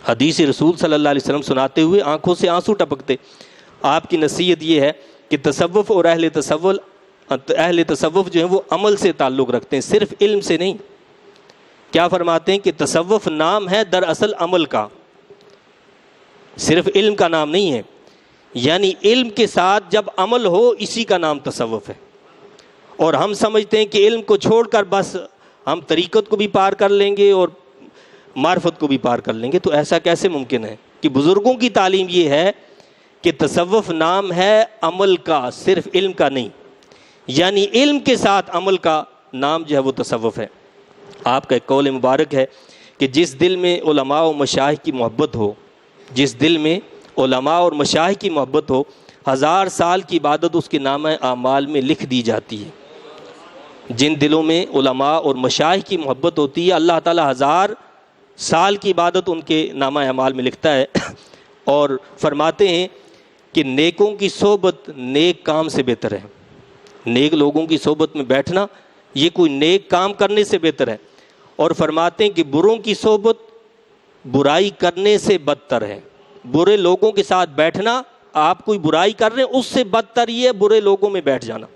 حدیث رسول صلی اللہ علیہ وسلم سناتے ہوئے آنکھوں سے آنسو ٹپکتے۔ آپ کی نصیحت یہ ہے کہ تصوف اور اہل تصوف جو ہیں وہ عمل سے تعلق رکھتے ہیں، صرف علم سے نہیں۔ کیا فرماتے ہیں کہ تصوف نام ہے دراصل عمل کا، صرف علم کا نام نہیں ہے، یعنی علم کے ساتھ جب عمل ہو اسی کا نام تصوف ہے۔ اور ہم سمجھتے ہیں کہ علم کو چھوڑ کر بس ہم طریقت کو بھی پار کر لیں گے اور معرفت کو بھی پار کر لیں گے، تو ایسا کیسے ممکن ہے؟ کہ بزرگوں کی تعلیم یہ ہے کہ تصوف نام ہے عمل کا، صرف علم کا نہیں، یعنی علم کے ساتھ عمل کا نام جو ہے وہ تصوف ہے۔ آپ کا ایک قول مبارک ہے کہ جس دل میں علماء و مشائخ کی محبت ہو، جس دل میں علماء اور مشائخ کی محبت ہو، 1000 سال کی عبادت اس کے نامہ اعمال میں لکھ دی جاتی ہے۔ جن دلوں میں علماء اور مشائخ کی محبت ہوتی ہے، اللہ تعالیٰ 1000 سال کی عبادت ان کے نامہ اعمال میں لکھتا ہے، اور فرماتے ہیں کہ نیکوں کی صحبت نیک کام سے بہتر ہے۔ نیک لوگوں کی صحبت میں بیٹھنا یہ کوئی نیک کام کرنے سے بہتر ہے، اور فرماتے ہیں کہ بروں کی صحبت برائی کرنے سے بدتر ہے۔ برے لوگوں کے ساتھ بیٹھنا آپ کوئی برائی کر رہے ہیں، اس سے بدتر یہ برے لوگوں میں بیٹھ جانا۔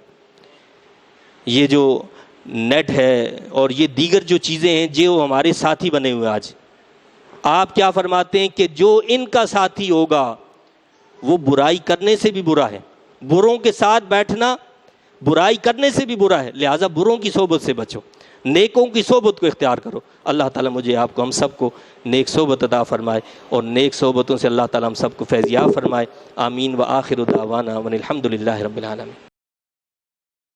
یہ جو نیٹ ہے اور یہ دیگر جو چیزیں ہیں جو ہمارے ساتھی بنے ہوئے آج، آپ کیا فرماتے ہیں کہ جو ان کا ساتھی ہوگا وہ برائی کرنے سے بھی برا ہے، بروں کے ساتھ بیٹھنا برائی کرنے سے بھی برا ہے، لہٰذا بروں کی صحبت سے بچو، نیکوں کی صحبت کو اختیار کرو۔ اللہ تعالیٰ مجھے آپ کو ہم سب کو نیک صحبت عطا فرمائے، اور نیک صحبتوں سے اللہ تعالیٰ ہم سب کو فیض یاب فرمائے۔ آمین۔ وآخر دعوانا ان الحمد للہ رب العالمین۔